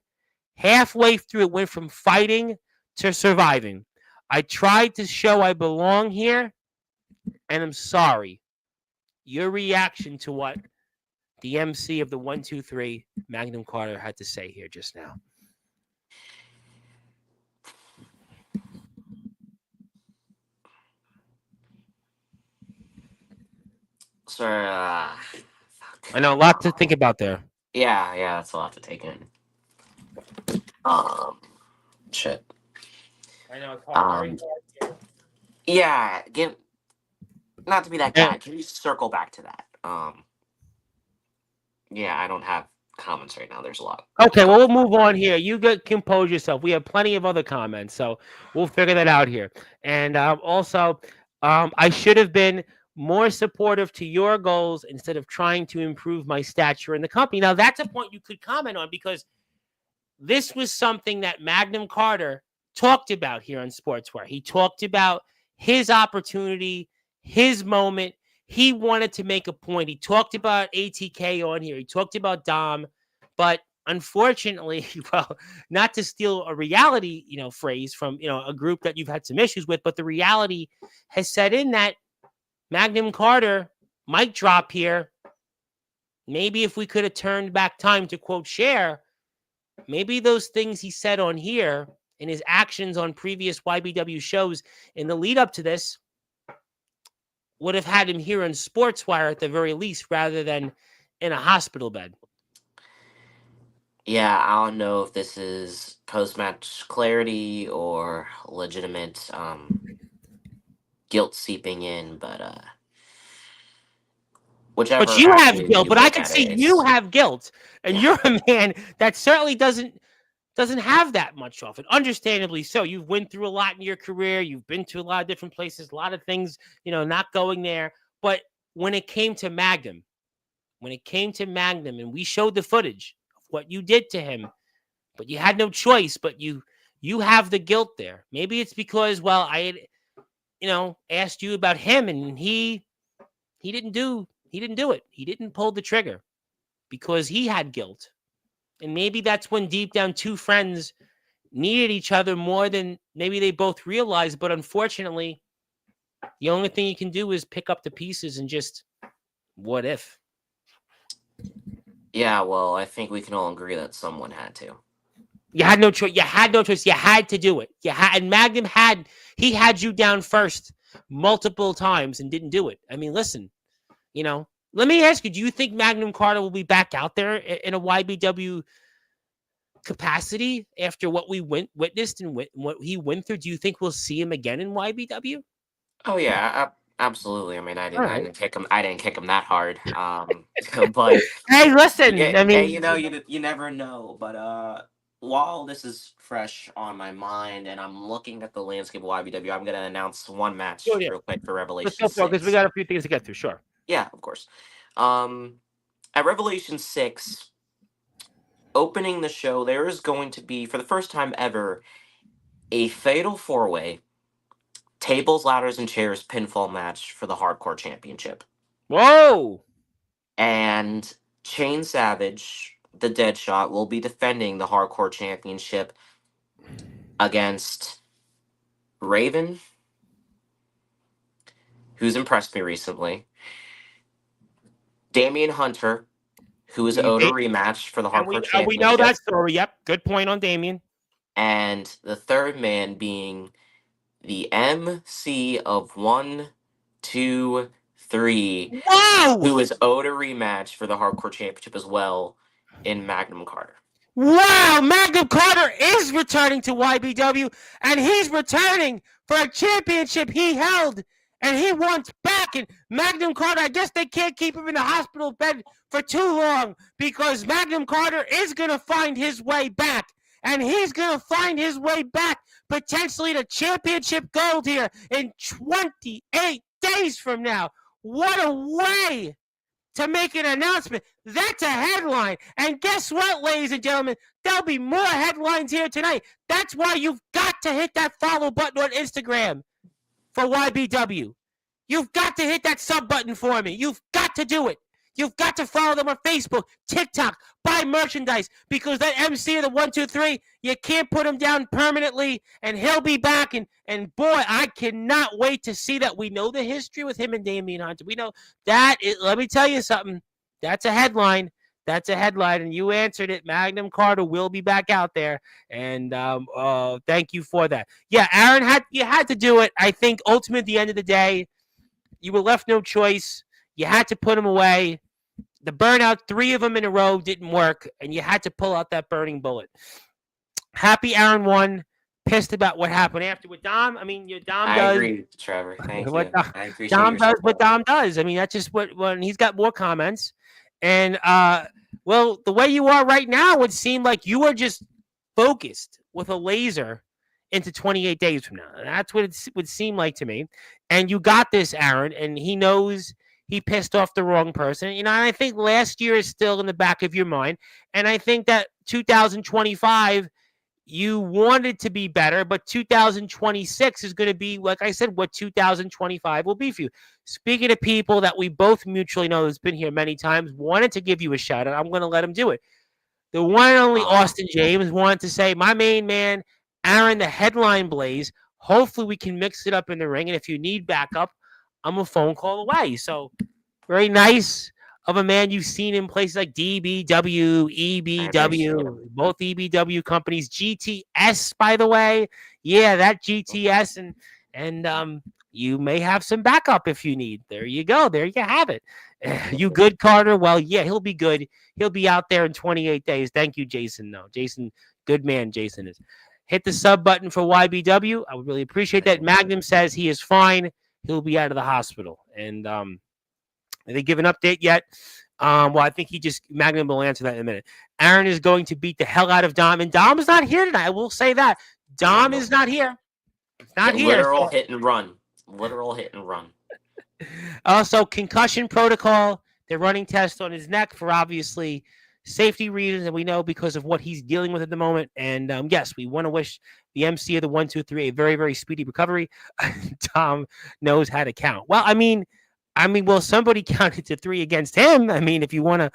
Halfway through, it went from fighting to surviving. I tried to show I belong here, and I'm sorry. Your reaction to what the MC of the 1-2-3, Magnum Carter, had to say here just now. Sir, I know, a lot to think about there. Yeah, that's a lot to take in. Shit. I know it's hard. Yeah, not to be that guy. Can you circle back to that? Yeah, I don't have comments right now. There's a lot. Okay, well, we'll move on here. You compose yourself. We have plenty of other comments, so we'll figure that out here. And also, I should have been more supportive to your goals instead of trying to improve my stature in the company. Now, that's a point you could comment on because this was something that Magnum Carter talked about here on Sportswire. He talked about his opportunity, his moment. He wanted to make a point. He talked about ATK on here. He talked about Dom, but unfortunately, well, not to steal a reality, phrase from, a group that you've had some issues with, but the reality has set in that Magnum Carter mic drop here. Maybe if we could have turned back time to quote Cher, maybe those things he said on here and his actions on previous YBW shows in the lead up to this would have had him here on Sportswire at the very least rather than in a hospital bed. Yeah, I don't know if this is post-match clarity or legitimate guilt seeping in, but But whichever you have avenue guilt, you but I look can at it, see you it's have guilt. And yeah, you're a man that certainly doesn't have that much of it. Understandably so. You've went through a lot in your career. You've been to a lot of different places, a lot of things, not going there. But when it came to Magnum, and we showed the footage of what you did to him, but you had no choice, but you have the guilt there. Maybe it's because, well, I had, asked you about him and he didn't do it. He didn't pull the trigger because he had guilt. And maybe that's when deep down two friends needed each other more than maybe they both realized. But unfortunately, the only thing you can do is pick up the pieces and just what if? yeah. Well, I think we can all agree that someone had to. You had no choice. You had no choice. You had to do it. And Magnum had you down first multiple times and didn't do it. I mean, listen, let me ask you, do you think Magnum Carter will be back out there in a YBW capacity after what we witnessed and what he went through? Do you think we'll see him again in YBW? Oh yeah, absolutely. I mean, All I right. didn't kick him. I didn't kick him that hard. But Hey, yeah, listen. I hey, mean, you never know. But while this is fresh on my mind and I'm looking at the landscape of YBW, I'm gonna announce one oh match yeah, real quick for let's Revelation go for it because we 6. got a few things to get through. Sure. Yeah, of course. Um, at Revelation 6, opening the show, there is going to be, for the first time ever, a fatal four-way tables, ladders, and chairs pinfall match for the Hardcore Championship. Whoa. And Shane Savage, the Deadshot, will be defending the Hardcore Championship against Raven, who's impressed me recently, Damian Hunter, who is owed a rematch for the And Hardcore we know Championship, that story. Yep. Good point on Damien. and the third man being the MC of 1, 2, 3, Wow. who is owed a rematch for the Hardcore Championship as well in Magnum Carter. Wow, Magnum Carter is returning to YBW, and he's returning for a championship he held, and he wants back. And Magnum Carter, I guess they can't keep him in the hospital bed for too long because Magnum Carter is going to find his way back, and he's going to find his way back potentially to championship gold here in 28 days from now. What a way to make an announcement. That's a headline. And guess what, ladies and gentlemen? There'll be more headlines here tonight. That's why you've got to hit that follow button on Instagram for YBW. You've got to hit that sub button for me. You've got to do it. You've got to follow them on Facebook, TikTok, buy merchandise, because that MC of the 1, 2, 3, you can't put him down permanently, and he'll be back. And boy, I cannot wait to see that. We know the history with him and Damian Hunter. We know that. Let me tell you something. That's a headline. That's a headline, and you answered it. Magnum Carter will be back out there, and thank you for that. Yeah, Aaron, you had to do it. I think ultimately, at the end of the day, you were left no choice. You had to put him away. The burnout, 3 of them in a row didn't work, and you had to pull out that burning bullet. Happy Aaron won. Pissed about what happened after with Dom. I mean, Dom I does agree, Trevor. Thank what you. I appreciate Dom your does support. what Dom does. I mean, that's just when he's got more comments. And well, the way you are right now would seem like you are just focused with a laser into 28 days from now. That's what it would seem like to me. And you got this, Aaron, and he knows he pissed off the wrong person. And I think last year is still in the back of your mind. And I think that 2025, you wanted to be better, but 2026 is going to be, like I said, what 2025 will be for you. Speaking of people that we both mutually know has been here many times, wanted to give you a shout out. I'm going to let him do it. The one and only Austin James wanted to say, my main man, Aaron, the headline Blaze. Hopefully we can mix it up in the ring. And if you need backup, I'm a phone call away. So very nice of a man. You've seen in places like DBW, I appreciate it. EBW, both EBW companies. GTS, by the way, yeah, that GTS, and you may have some backup if you need. There you go. There you have it. You good, Carter? Well, yeah, he'll be good. He'll be out there in 28 days. Thank you, Jason. No, Jason, good man. Jason is. Hit the sub button for YBW. I would really appreciate that. Magnum says he is fine. He'll be out of the hospital, and did they give an update yet? Well, I think he just Magnum will answer that in a minute. Aaron is going to beat the hell out of Dom, and Dom is not here tonight. I will say that Dom No. is not here. It's not Yeah, here. literal So hit and run. Literal hit and run. also, concussion protocol. They're running tests on his neck for obviously safety reasons, and we know because of what he's dealing with at the moment. And yes, we want to wish the MC of the 1-2-3 a very, very speedy recovery. Tom knows how to count. Well, well, somebody counted to three against him. I mean, if you want to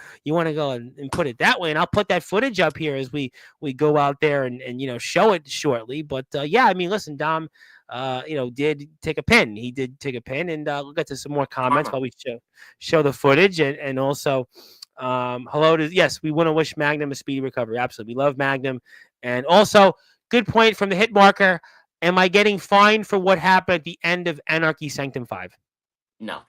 go and put it that way, and I'll put that footage up here as we go out there and show it shortly. But yeah, I mean, listen, Dom, did take a pin. He did take a pin, and we'll get to some more comments Karma. while we show the footage, and also hello to yes, we want to wish Magnum a speedy recovery. Absolutely, we love Magnum, and also good point from the hit marker. Am I getting fined for what happened at the end of Anarchy Sanctum 5? No.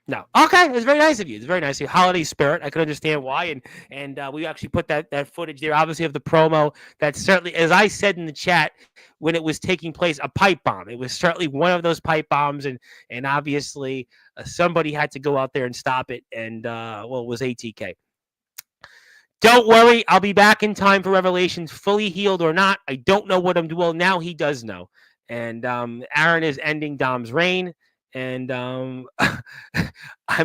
No. Okay, it's very nice of you. It's very nice of you. Holiday spirit. I can understand why, and we actually put that footage there, obviously of the promo. That certainly, as I said in the chat when it was taking place, a pipe bomb. It was certainly one of those pipe bombs, and obviously somebody had to go out there and stop it. And well, it was ATK. Don't worry, I'll be back in time for Revelations, fully healed or not. I don't know what I'm doing. Well, now he does know. And Aaron is ending Dom's reign. And I'm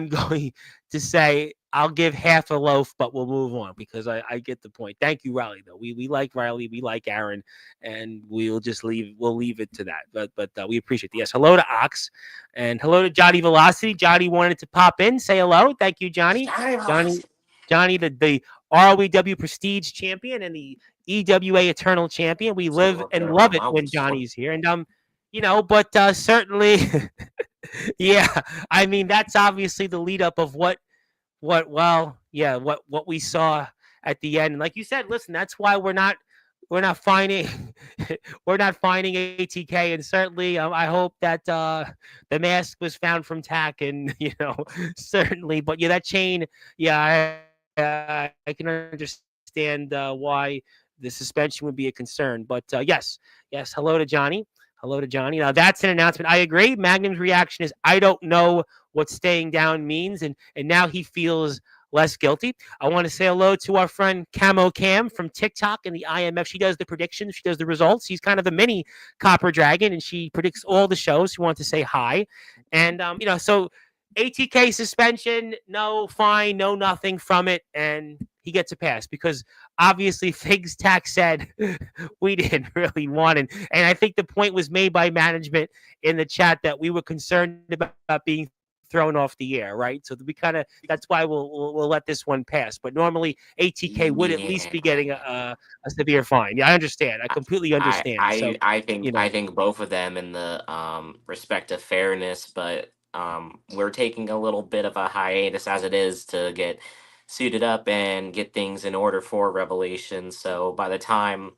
going to say I'll give half a loaf, but we'll move on because I get the point. Thank you, Riley. Though we like Riley, we like Aaron, and we'll leave it to that. But we appreciate it. Yes, hello to Ox, and hello to Johnny Velocity. Johnny wanted to pop in, say hello. Thank you, Johnny. Johnny, the ROEW Prestige champion and the EWA Eternal champion. We live and love it when Johnny's here, and but certainly. Yeah, I mean that's obviously the lead up of what we saw at the end. And like you said, listen, that's why we're not finding we're not finding ATK, and certainly I hope that the mask was found from Tack, and certainly, but yeah, that chain, yeah, I can understand why the suspension would be a concern. But yes, hello to Johnny. Hello to Johnny. Now that's an announcement. I agree. Magnum's reaction is, I don't know what staying down means, and now he feels less guilty. I want to say hello to our friend Camo Cam from TikTok and the IMF. She does the predictions. She does the results. She's kind of a mini Copper Dragon, and she predicts all the shows. She wants to say hi. And, so ATK suspension, no fine, no nothing from it, and he gets a pass because obviously Figs Tack said we didn't really want it. And I think the point was made by management in the chat that we were concerned about being thrown off the air, right? So that's why we'll let this one pass. But normally ATK would at least be getting a severe fine. Yeah, I understand. I completely understand. So I think both of them in the respect of fairness, but we're taking a little bit of a hiatus as it is to get suited up and get things in order for Revelation. So by the time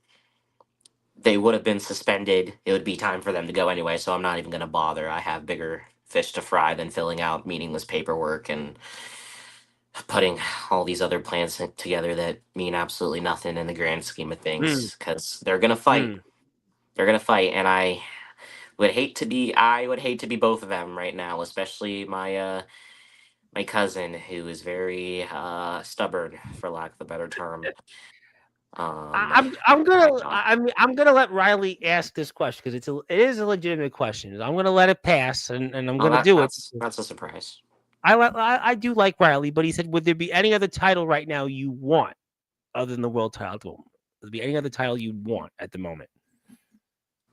they would have been suspended, it would be time for them to go anyway. So I'm not even going to bother. I have bigger fish to fry than filling out meaningless paperwork and putting all these other plans together that mean absolutely nothing in the grand scheme of things, because they're going to fight. They're going to fight. And I would hate to be both of them right now, especially my cousin, who is very stubborn, for lack of a better term. I'm gonna let Riley ask this question because it is a legitimate question. I'm gonna let it pass, and I'm gonna do it. That's a surprise. I do like Riley, but he said, would there be any other title right now you want other than the world title? Would there be any other title you want at the moment?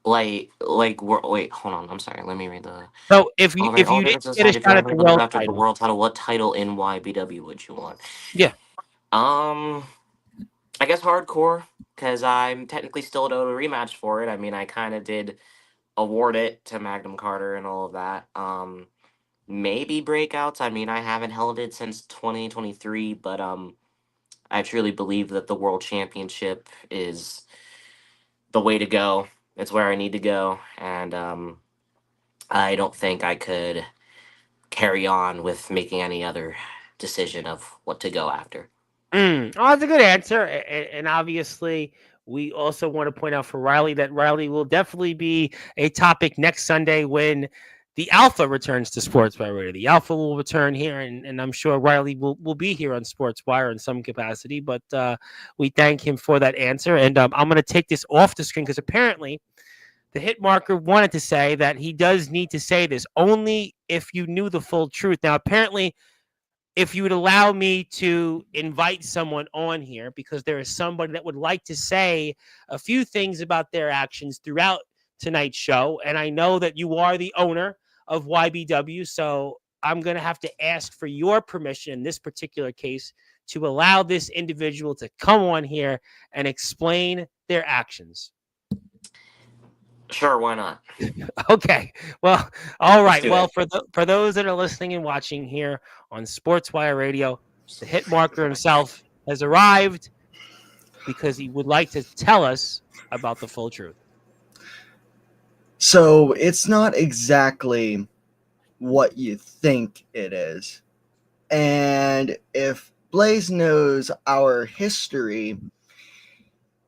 Wait, hold on. I'm sorry. Let me read the. So if you didn't get a shot at the world title, what title in YBW would you want? Yeah. I guess hardcore, because I'm technically still owed a rematch for it. I mean, I kind of did award it to Magnum Carter and all of that. maybe breakouts. I mean, I haven't held it since 2023, but I truly believe that the World Championship is the way to go. It's where I need to go, and I don't think I could carry on with making any other decision of what to go after. Oh, that's a good answer. And obviously, we also want to point out for Riley that Riley will definitely be a topic next Sunday when the Alpha returns to Sportswire Radio. The Alpha will return here, and I'm sure Riley will be here on Sportswire in some capacity. But we thank him for that answer. And I'm going to take this off the screen because apparently the hit marker wanted to say that he does need to say this only if you knew the full truth. Now, apparently, if you would allow me to invite someone on here because there is somebody that would like to say a few things about their actions throughout tonight's show. And I know that you are the owner of YBW. So I'm going to have to ask for your permission in this particular case to allow this individual to come on here and explain their actions. Sure, why not? Okay. Well, all Let's right. do Well, it. for those that are listening and watching here on Sportswire Radio, the hit marker himself has arrived because he would like to tell us about the full truth. So it's not exactly what you think it is. And if Blaze knows our history,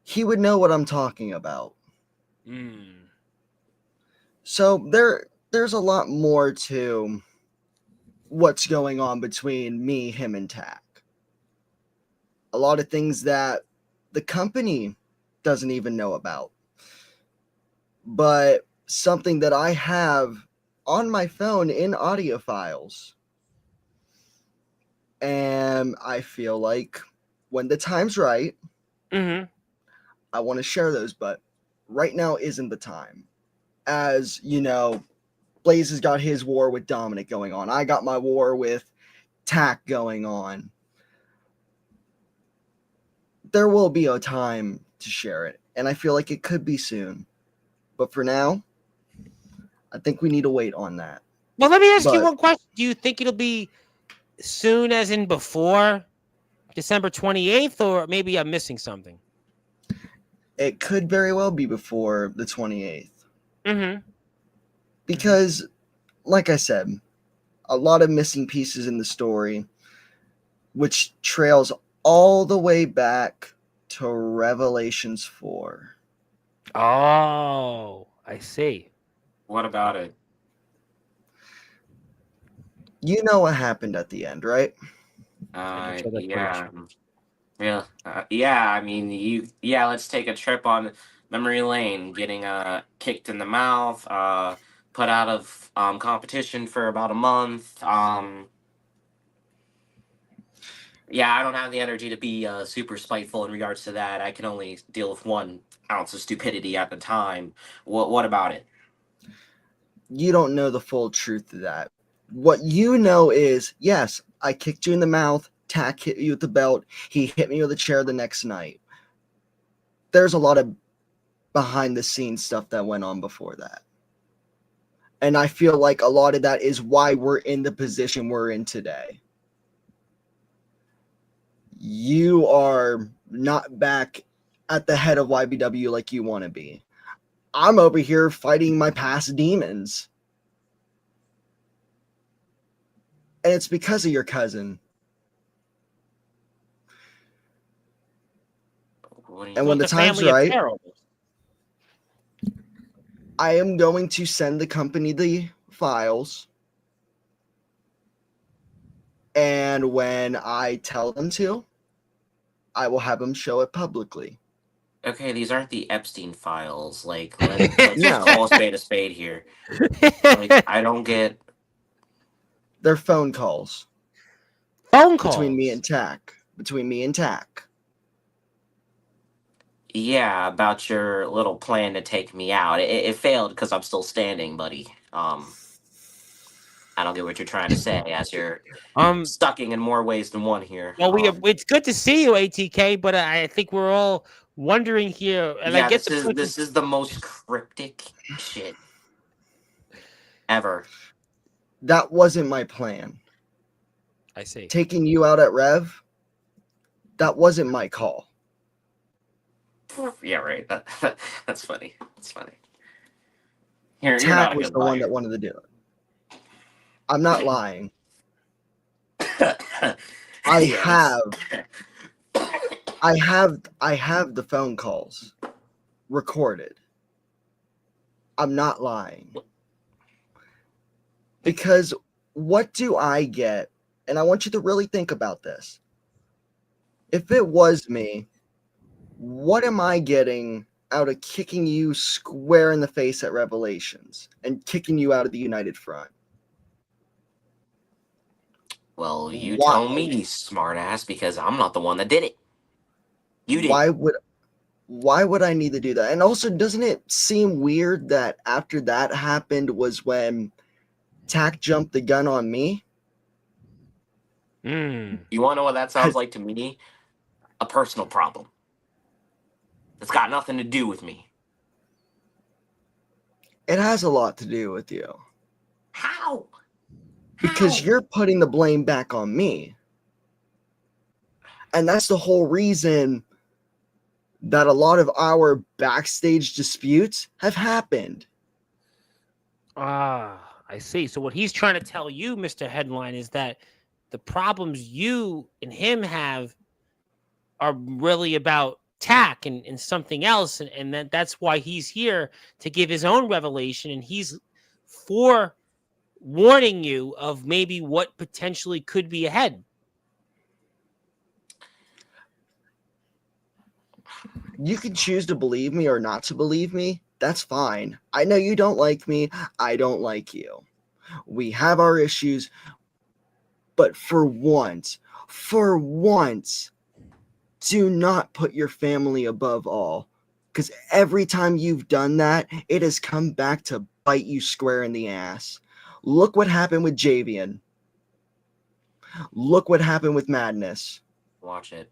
he would know what I'm talking about. So there's a lot more to what's going on between me, him, and Tack. A lot of things that the company doesn't even know about. But something that I have on my phone in audio files. And I feel like when the time's right, I want to share those, but right now isn't the time. As you know, Blaze has got his war with Dominic going on. I got my war with Tack going on. There will be a time to share it, and I feel like it could be soon. But for now, I think we need to wait on that. Well, let me ask you one question. Do you think it'll be soon, as in before December 28th, or maybe I'm missing something? It could very well be before the 28th. Mm-hmm. Because, like I said, a lot of missing pieces in the story, which trails all the way back to Revelations 4. Oh, I see. What about it? You know what happened at the end, right? Yeah. Yeah, I mean, let's take a trip on memory lane, getting kicked in the mouth, put out of competition for about a month. Yeah, I don't have the energy to be super spiteful in regards to that. I can only deal with 1 ounce of stupidity at the time. What about it? You don't know the full truth of that. What you know is, yes, I kicked you in the mouth, Tack hit you with the belt, he hit me with a chair the next night. There's a lot of behind the scenes stuff that went on before that. And I feel like a lot of that is why we're in the position we're in today. You are not back at the head of YBW like you want to be. I'm over here fighting my past demons. And it's because of your cousin. And when the time's right, I am going to send the company the files. And when I tell them to, I will have them show it publicly. Okay, these aren't the Epstein files. Like, let's just call a spade here. Like, I don't get. They're phone calls. Phone calls between me and Tack. Yeah, about your little plan to take me out. It failed because I'm still standing, buddy. I don't get what you're trying to say, as you're stucking in more ways than one here. Well, it's good to see you, ATK, but I think we're all wondering here. And yeah, I get this is the most cryptic shit ever. That wasn't my plan. I see. Taking you out at Rev, that wasn't my call. Yeah, right. That's funny. That's funny. You're Tack not a was good the one that liar. wanted to do it. I'm not lying. I Yes. have the phone calls recorded. I'm not lying. Because what do I get? And I want you to really think about this. If it was me, what am I getting out of kicking you square in the face at Revelations and kicking you out of the United Front? Well, you Why? tell me, smartass, because I'm not the one that did it. You did. Why would I need to do that? And also, doesn't it seem weird that after that happened was when Tack jumped the gun on me? Mm. You want to know what that sounds like to me? A personal problem. It's got nothing to do with me. It has a lot to do with you. How? Because How? you're putting the blame back on me. And that's the whole reason that a lot of our backstage disputes have happened. Ah, I see. So what he's trying to tell you, Mr. Headline, is that the problems you and him have are really about Tack and something else, and that's why he's here to give his own revelation, and he's forewarning you of maybe what potentially could be ahead. You can choose to believe me or not to believe me. That's fine. I know you don't like me. I don't like you. We have our issues. But for once, do not put your family above all. Because every time you've done that, it has come back to bite you square in the ass. Look what happened with Javian. Look what happened with Madness. Watch it.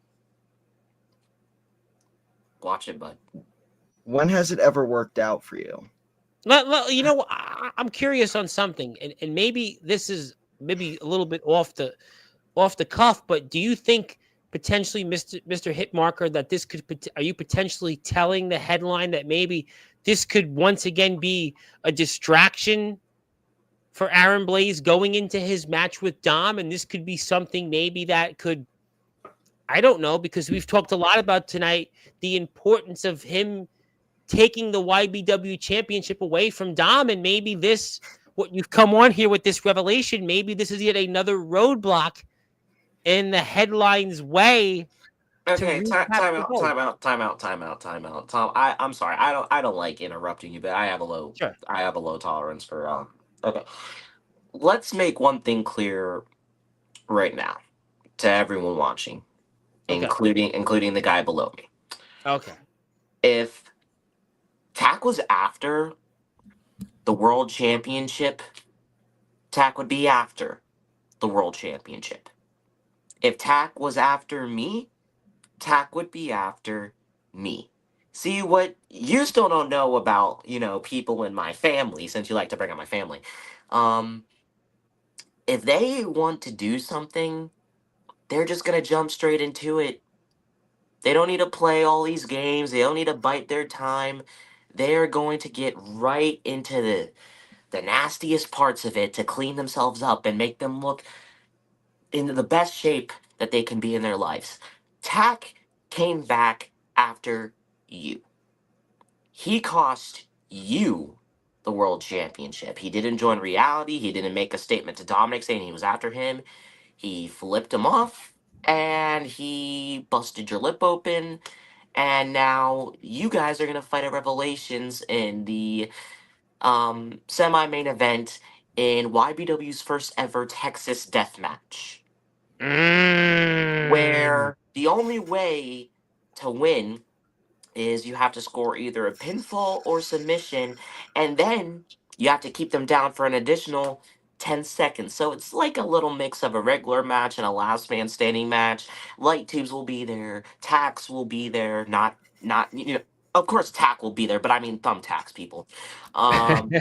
Watch it, bud. When has it ever worked out for you? You know, I'm curious on something, and maybe this is maybe a little bit off the cuff, but do you think potentially, Mr. Hitmarker, that this could are you potentially telling the headline that maybe this could once again be a distraction for Aaron Blaze going into his match with Dom, and this could be something maybe that could, I don't know, because we've talked a lot about tonight the importance of him taking the YBW championship away from Dom, and maybe this, what you've come on here with this revelation, maybe this is yet another roadblock in the headline's way to Okay, time recap the out, goal. time out, time out, time out, time out. I'm sorry. I don't like interrupting you, but Sure. I have a low tolerance for okay. Let's make one thing clear right now to everyone watching, Okay. including the guy below me. Okay. If Tack was after the world championship, Tack would be after the world championship. If Tack was after me, Tack would be after me. See, what you still don't know about, people in my family, since you like to bring up my family. Um, if they want to do something, they're just gonna jump straight into it. They don't need to play all these games. They don't need to bite their time. They are going to get right into the nastiest parts of it to clean themselves up and make them look in the best shape that they can be in their lives. Tack came back after you. He cost you the world championship. He didn't join reality. He didn't make a statement to Dominic saying he was after him. He flipped him off and he busted your lip open. And now you guys are going to fight at Revelations in the semi main event in YBW's first ever Texas Death Match, Mm. where the only way to win is you have to score either a pinfall or submission, and then you have to keep them down for an additional 10 seconds. So it's like a little mix of a regular match and a last man standing match. Light tubes will be there, tacks will be there, not of course tack will be there, but I mean thumbtacks, people. Um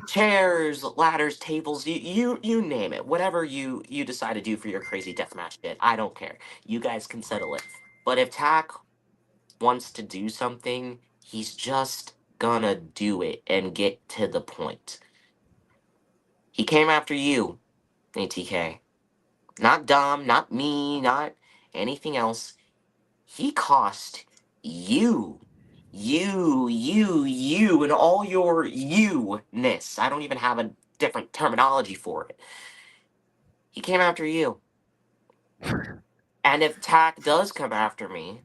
chairs, ladders, tables, you name it. Whatever you decide to do for your crazy deathmatch shit, I don't care. You guys can settle it. But if Tack wants to do something, he's just gonna do it and get to the point. He came after you, ATK. Not Dom, not me, not anything else. He cost you. You, and all your you-ness. I don't even have a different terminology for it. He came after you. And if Tack does come after me,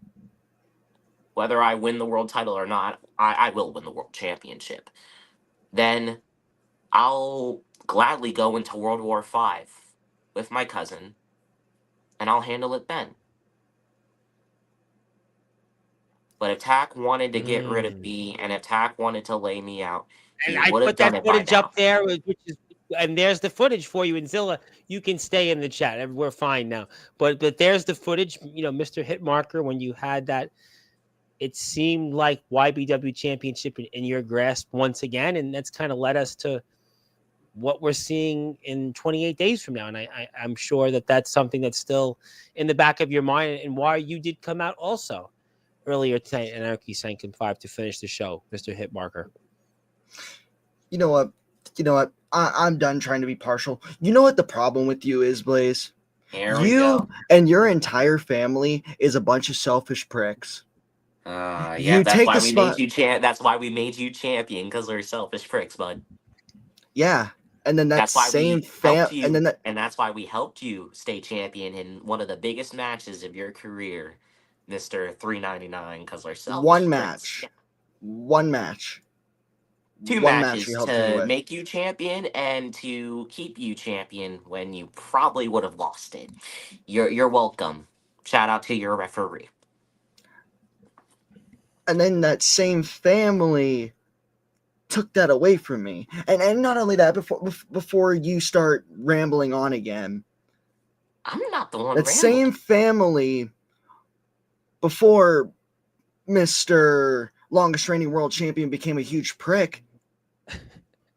whether I win the world title or not, I will win the world championship. Then I'll gladly go into World War V with my cousin, and I'll handle it then. But if Tack wanted to get rid of me, and if Tack wanted to lay me out, And he I would have put that done it by footage now. up there, which is, and there's the footage for you. And Zilla, you can stay in the chat. We're fine now. But there's the footage. Mr. Hitmarker, when you had that, it seemed like YBW Championship in your grasp once again, and that's kind of led us to what we're seeing in 28 days from now. And I'm sure that that's something that's still in the back of your mind, and why you did come out also earlier tonight in Anarchy Sankin 5 to finish the show, Mr. Hitmarker. You know what? I'm done trying to be partial. You know what the problem with you is, Blaze? Here we You go. and your entire family is a bunch of selfish pricks. Yeah, You that's take why the we made spot. you That's why we made you champion, because we're selfish pricks, bud. Yeah, and then that That's why same we helped and you, then that and that's why we helped you stay champion in one of the biggest matches of your career, Mister 399. Because we're selfish one pricks. match, Yeah. one match, Two one match we matches helped you to with. make you champion and to keep you champion when you probably would have lost it. You're welcome. Shout out to your referee. And then that same family took that away from me. And not only that, before you start rambling on again, I'm not the one that rambling. same family, before Mr. Longest reigning world champion became a huge prick,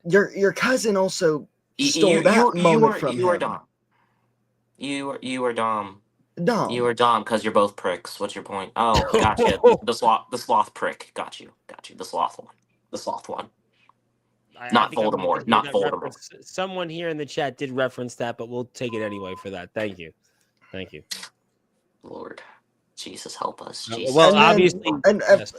your cousin also stole that moment from You were him. Dom. You were Dom. You Dumb. were Dom because you're both pricks. What's your point? Oh, gotcha. The sloth prick. Got you. The sloth one. The sloth one. I Not think I'm about to Voldemort. hear Not that Voldemort. reference. Someone here in the chat did reference that, but we'll take it anyway for that. Thank you. Lord, Jesus help us. Jesus. Well, And then obviously, and yes.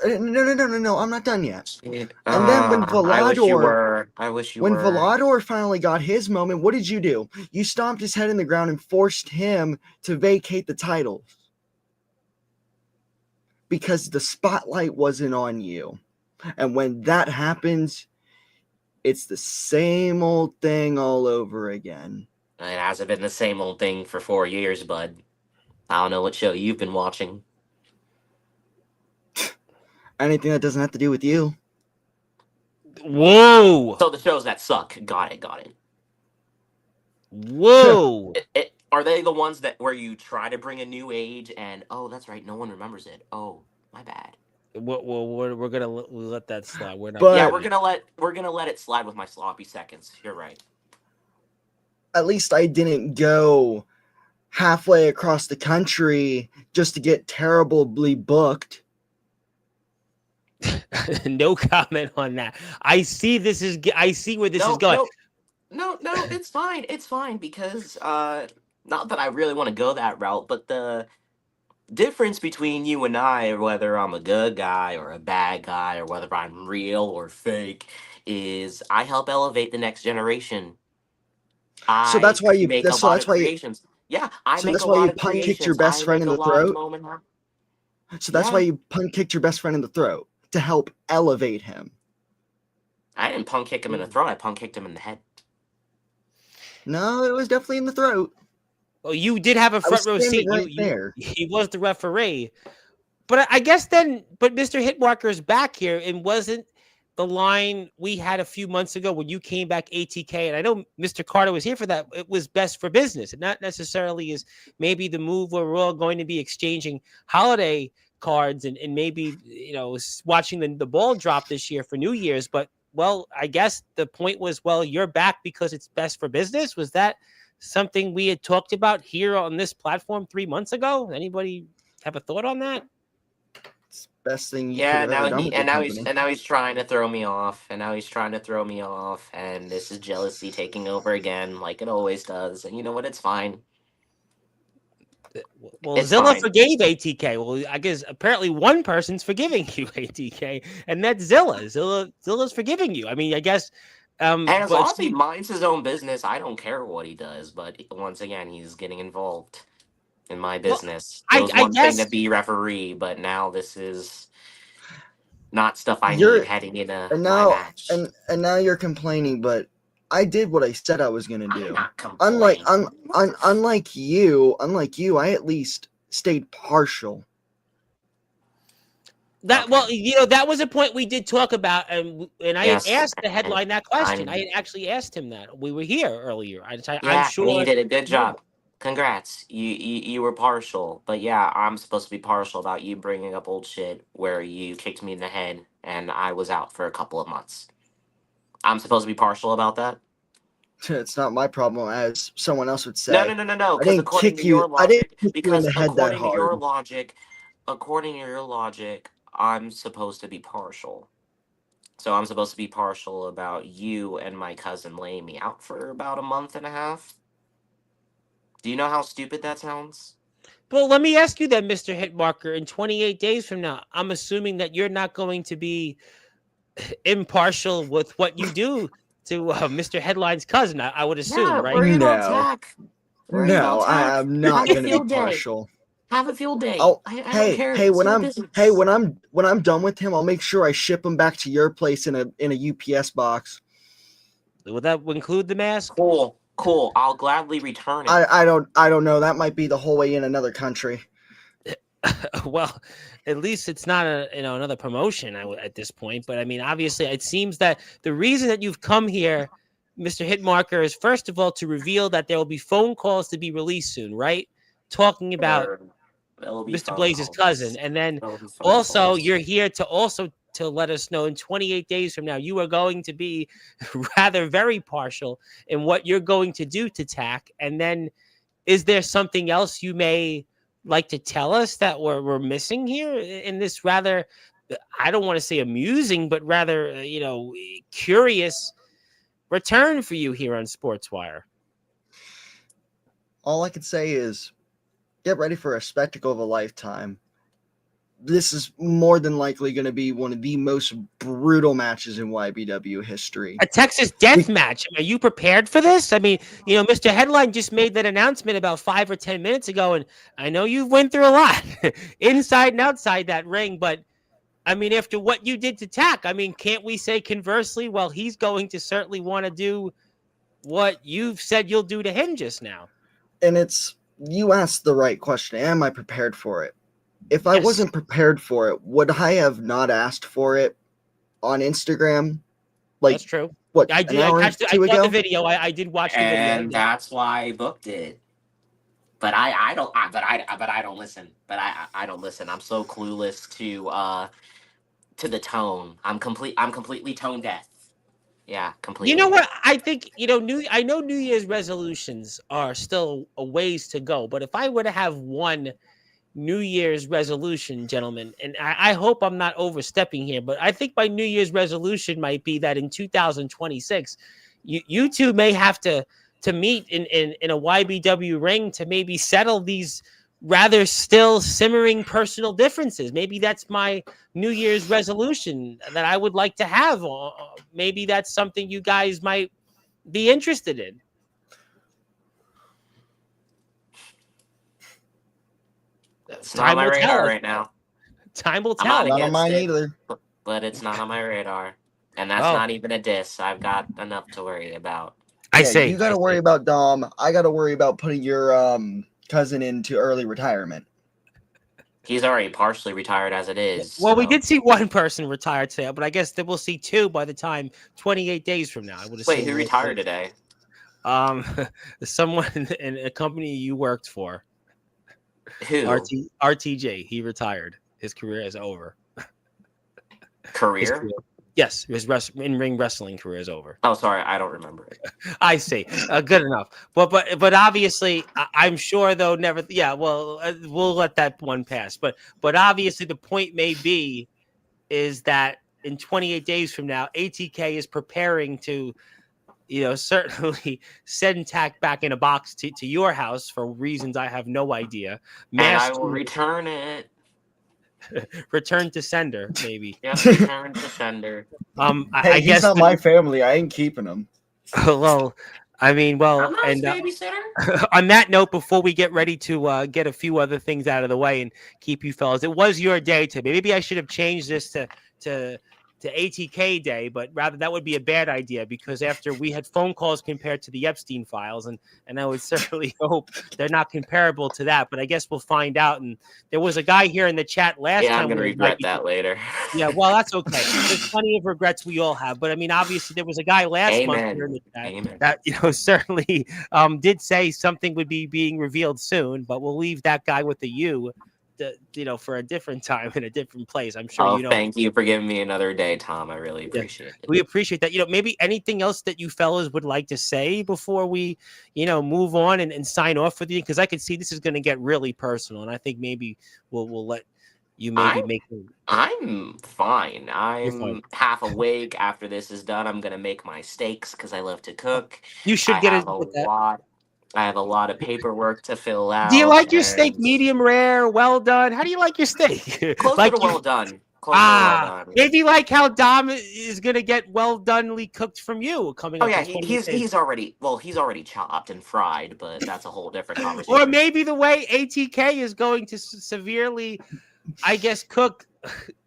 no, I'm not done yet. Shit. And then when I wish you Volador were. I wish you When were. Volador finally got his moment, what did you do? You stomped his head in the ground and forced him to vacate the title. Because the spotlight wasn't on you. And when that happens, it's the same old thing all over again. It hasn't been the same old thing for 4 years, bud. I don't know what show you've been watching. Anything that doesn't have to do with you. Whoa! So the shows that suck. Got it. Whoa! Are they the ones that where you try to bring a new age and oh, that's right, no one remembers it. Oh, my bad. We're gonna let that slide. We're not. But Yeah, Gonna, we're gonna let it slide with my sloppy seconds. You're right. at least I didn't go halfway across the country just to get terribly booked. no comment on that. I see where this is going. No, it's fine. It's fine because not that I really want to go that route, but the difference between you and I, whether I'm a good guy or a bad guy, or whether I'm real or fake, is I help elevate the next generation. So that's I why you make a so lot that's of why you creations. Yeah, I so make that's a why lot you of punt kicked your creations. best I friend make in a the lot of throat. moment. So that's Yeah. why you punt kicked your best friend in the throat, to help elevate him. I didn't punk kick him in the throat. I punk kicked him in the head. No, it was definitely in the throat. Well, you did have a I was front row standing seat. right there. He was the referee. But I guess then, Mr. Hitmarker is back here, and wasn't the line we had a few months ago when you came back ATK, and I know Mr. Carter was here for that, it was best for business, and not necessarily is maybe the move where we're all going to be exchanging holiday cards and maybe, watching the ball drop this year for New Year's, but well, I guess the point was, well, you're back because it's best for business. Was that something we had talked about here on this platform 3 months ago? Anybody have a thought on that? It's the best thing you could Yeah, have ever now done he with your company. and now he's trying to throw me off, and this is jealousy taking over again, like it always does. And you know what? It's fine. Well, It's Zilla fine. forgave ATK. Well, I guess apparently one person's forgiving you, ATK, and that's Zilla. Zilla's forgiving you. I mean, I guess, And as but long as he minds his own business, I don't care what he does. But once again, he's getting involved in my well, business. It was I one thing to guess be referee, but now this is not stuff I need You're heading into and my now match. and now you're complaining, but I did what I said I was gonna I'm do. not Unlike complaining. unlike you, I at least stayed partial. that. Okay. Well, that was a point we did talk about, and I had Yes. asked the And headline that question. I I'm had actually asked him that. We were here earlier. I'm yeah, and he sure. did a good job. Congrats. You were partial. But yeah, I'm supposed to be partial about you bringing up old shit where you kicked me in the head and I was out for a couple of months. I'm supposed to be partial about that? It's not my problem, as someone else would No, say. no, no, no, no. I didn't kick you. I didn't kick you in the head that hard. According to your logic, I'm supposed to be partial. So I'm supposed to be partial about you and my cousin laying me out for about a month and a half. Do you know how stupid that sounds? Well, let me ask you then, Mr. Hitmarker. In 28 days from now, I'm assuming that you're not going to be impartial with what you do to Mr. Headline's cousin. I would assume, Yeah, right? worry about No, tech. Worry about no, tech. I'm Have not a gonna be field day. partial. Have a field day. Oh, I don't hey, care. hey, It's when your I'm hey business. when I'm done with him, I'll make sure I ship him back to your place in a UPS box. Would that include the mask? Cool, cool. I'll gladly return it. I don't know. That might be the whole way in another country. Well, at least it's not another promotion at this point. But I mean, obviously, it seems that the reason that you've come here, Mr. Hitmarker, is first of all to reveal that there will be phone calls to be released soon, right? Talking about There'll be Mr. phone Blaze's cousin, calls. and then There'll be phone also calls. you're here to also to let us know in 28 days from now you are going to be rather very partial in what you're going to do to TAC, and then is there something else you may like to tell us that we're missing here in this rather, I don't want to say amusing, but rather curious return for you here on Sportswire? All I can say is get ready for a spectacle of a lifetime. This is more than likely going to be one of the most brutal matches in YBW history. A Texas death match. Are you prepared for this? I mean, Mr. Headline just made that announcement about 5 or 10 minutes ago, and I know you've went through a lot inside and outside that ring, but I mean, after what you did to TAC, I mean, can't we say conversely, well, he's going to certainly want to do what you've said you'll do to him just now? And you asked the right question. Am I prepared for it? If I Yes. wasn't prepared for it, would I have not asked for it on Instagram? Like, That's true. what, I an did. I hour or saw two the ago? video. I did watch the video. And that's why I booked it. But I don't. But I don't listen. I don't listen. I'm so clueless to the tone. I'm completely tone deaf. Yeah, completely. You know what? I think I know New Year's resolutions are still a ways to go, but if I were to have one New Year's resolution, gentlemen, and I hope I'm not overstepping here, but I think my New Year's resolution might be that in 2026, you two may have to meet in a YBW ring to maybe settle these rather still simmering personal differences. Maybe that's my New Year's resolution that I would like to have. Maybe that's something you guys might be interested in. It's not on Time my will radar tell. right now. Time will I'm tell. not Not on against mine it, either. but it's not on my radar. And that's Oh, not even a diss. I've got enough to worry about. I Yeah, see. you got to worry about Dom. I got to worry about putting your cousin into early retirement. He's already partially retired as it is. Well, we So. did see one person retire today, but I guess that we'll see two by the time 28 days from now. I would assume. Wait, who retired today? Um, someone in a company you worked for, Who? RTJ. He retired. His career is over. His Career? career, Yes, his in-ring wrestling career is over. Oh, sorry, I don't remember it. I see. Good enough. But obviously, I'm sure though. Never. Yeah. Well, we'll let that one pass. But obviously, the point may be is that in 28 days from now, ATK is preparing to, certainly send Tack back in a box to your house for reasons I have no idea. And I Masked will return it. return to sender, maybe. Yep, return to sender. Hey, I he's guess not my family. I ain't keeping him. well, I mean, I'm not his and babysitter. on that note, before we get ready to get a few other things out of the way and keep you fellas, it was your day today. Maybe I should have changed this to ATK day, but rather that would be a bad idea because after we had phone calls compared to the Epstein files, and I would certainly hope they're not comparable to that. But I guess we'll find out. And there was a guy here in the chat last Yeah, time. I'm gonna regret that later. Yeah, well, that's okay. There's plenty of regrets we all have, but I mean, obviously, there was a guy last month here in the chat Amen. that certainly did say something would be being revealed soon, but we'll leave that guy with the U, for a different time in a different place. I'm sure Thank you for giving me another day, Tom. I really appreciate it. We appreciate that. Maybe anything else that you fellas would like to say before we, move on and sign off with you, because I could see this is going to get really personal, and I think maybe we'll let you make. I'm fine. You're fine. I'm half awake. After this is done, I'm gonna make my steaks because I love to cook. You should I get have it a with that. lot. I have a lot of paperwork to fill out. Do you like your steak medium rare, well done? How do you like your steak? Closer to well done. Closer to well done. Maybe like how Dom is gonna get well donely cooked from you coming up. Oh yeah, he's already chopped and fried, but that's a whole different conversation. Or maybe the way ATK is going to severely, I guess, cook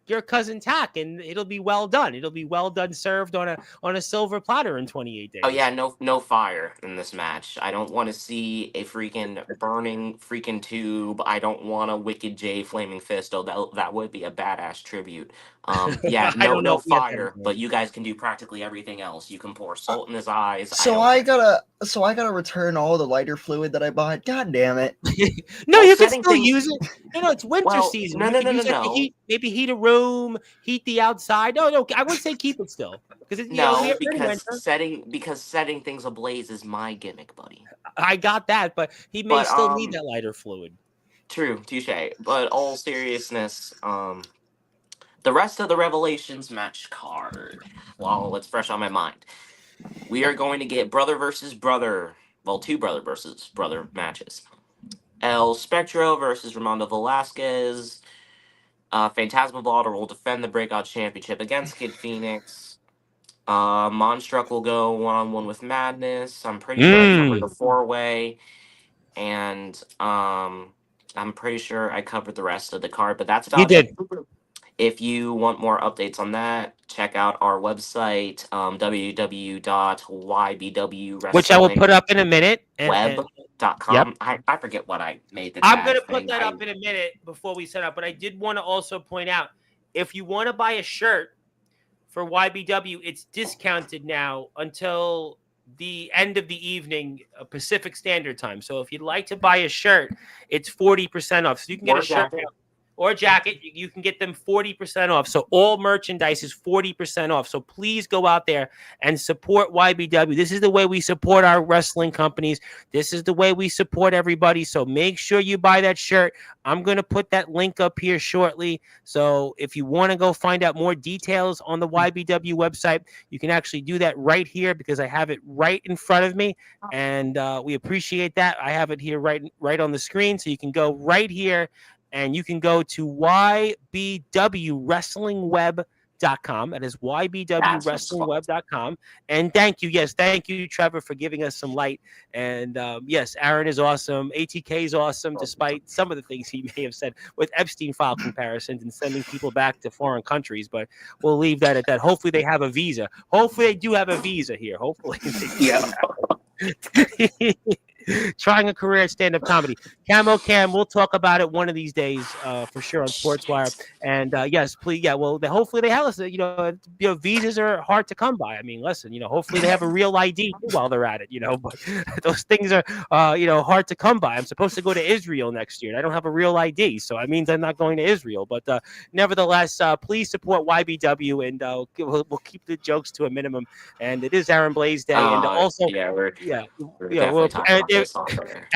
your cousin Tack, and it'll be well done. It'll be well done, served on a silver platter in 28 days. Oh yeah, no fire in this match. I don't want to see a freaking burning freaking tube. I don't want a Wicked J flaming fist. Oh, that would be a badass tribute. Yeah, no fire, but you guys can do practically everything else. You can pour salt in his eyes. So I gotta return all the lighter fluid that I bought. God damn it! No, you can still use it. No, it's winter season. No. Maybe heat a room, heat the outside. No, I would say keep it still because because setting things ablaze is my gimmick, buddy. I got that, but he may still need that lighter fluid. True, touche. But all seriousness, the rest of the Revelations match card, well, it's fresh on my mind. We are going to get brother versus brother. Well, two brother versus brother matches. El Spectro versus Ramondo Velasquez. Phantasma Balder will defend the Breakout Championship against Kid Phoenix. Monstruck will go one-on-one with Madness. I'm pretty sure I covered the four-way. And I'm pretty sure I covered the rest of the card, but that's about it. If you want more updates on that, check out our website, www.ybwwrestling, which I will put up in a minute. Web.com. Yep. I forget what I made. I'm going to put that up in a minute before we set up, but I did want to also point out, if you want to buy a shirt for YBW, it's discounted now until the end of the evening, Pacific Standard Time. So if you'd like to buy a shirt, it's 40% off. So you can get a shirt or a jacket. You can get them 40% off. So all merchandise is 40% off. So please go out there and support YBW. This is the way we support our wrestling companies. This is the way we support everybody. So make sure you buy that shirt. I'm going to put that link up here shortly. So if you want to go find out more details on the YBW website, you can actually do that right here because I have it right in front of me. And we appreciate that. I have it here right on the screen. So you can go right here. And you can go to ybwwrestlingweb.com. That is ybwwrestlingweb.com. And thank you, Trevor, for giving us some light. And yes, Aaron is awesome. ATK is awesome, despite some of the things he may have said with Epstein file comparisons and sending people back to foreign countries. But we'll leave that at that. Hopefully they have a visa. Hopefully they do have a visa here. Hopefully. Yeah. trying a career at stand-up comedy. Camo Cam, we'll talk about it one of these days for sure on Sportswire. And yes, please, yeah. Well, hopefully they have us. Visas are hard to come by. I mean, listen, hopefully they have a real ID while they're at it. But those things are hard to come by. I'm supposed to go to Israel next year, and I don't have a real ID, so that means I'm not going to Israel. But nevertheless, please support YBW, and we'll keep the jokes to a minimum. And it is Aaron Blaze Day, and also we're yeah, definitely talking about this on there.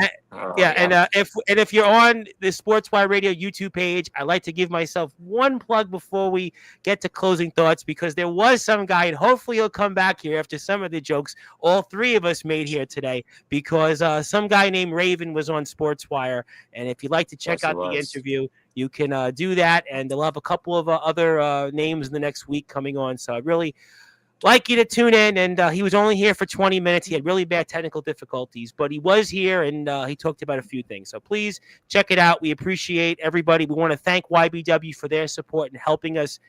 If you're on the Sportswire Radio YouTube page, I'd like to give myself one plug before we get to closing thoughts, because there was some guy, and hopefully he'll come back here after some of the jokes all three of us made here today, because some guy named Raven was on Sportswire, and if you'd like to check out the interview, you can do that, and they'll have a couple of other names in the next week coming on. So I really like you to tune in. And he was only here for 20 minutes. He had really bad technical difficulties, but he was here, and he talked about a few things. So please check it out. We appreciate everybody. We want to thank YBW for their support and helping us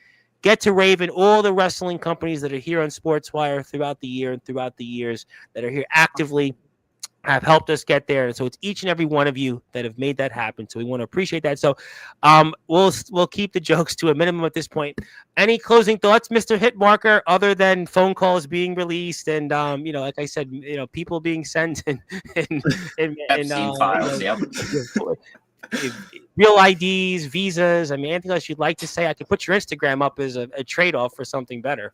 get to Raven, all the wrestling companies that are here on Sportswire throughout the year and throughout the years that are here actively have helped us get there. And so it's each and every one of you that have made that happen. So we want to appreciate that. So we'll keep the jokes to a minimum at this point. Any closing thoughts, Mr. Hitmarker, other than phone calls being released and like I said, people being sent and files, real IDs, visas. I mean, anything else you'd like to say? I could put your Instagram up as a trade-off for something better.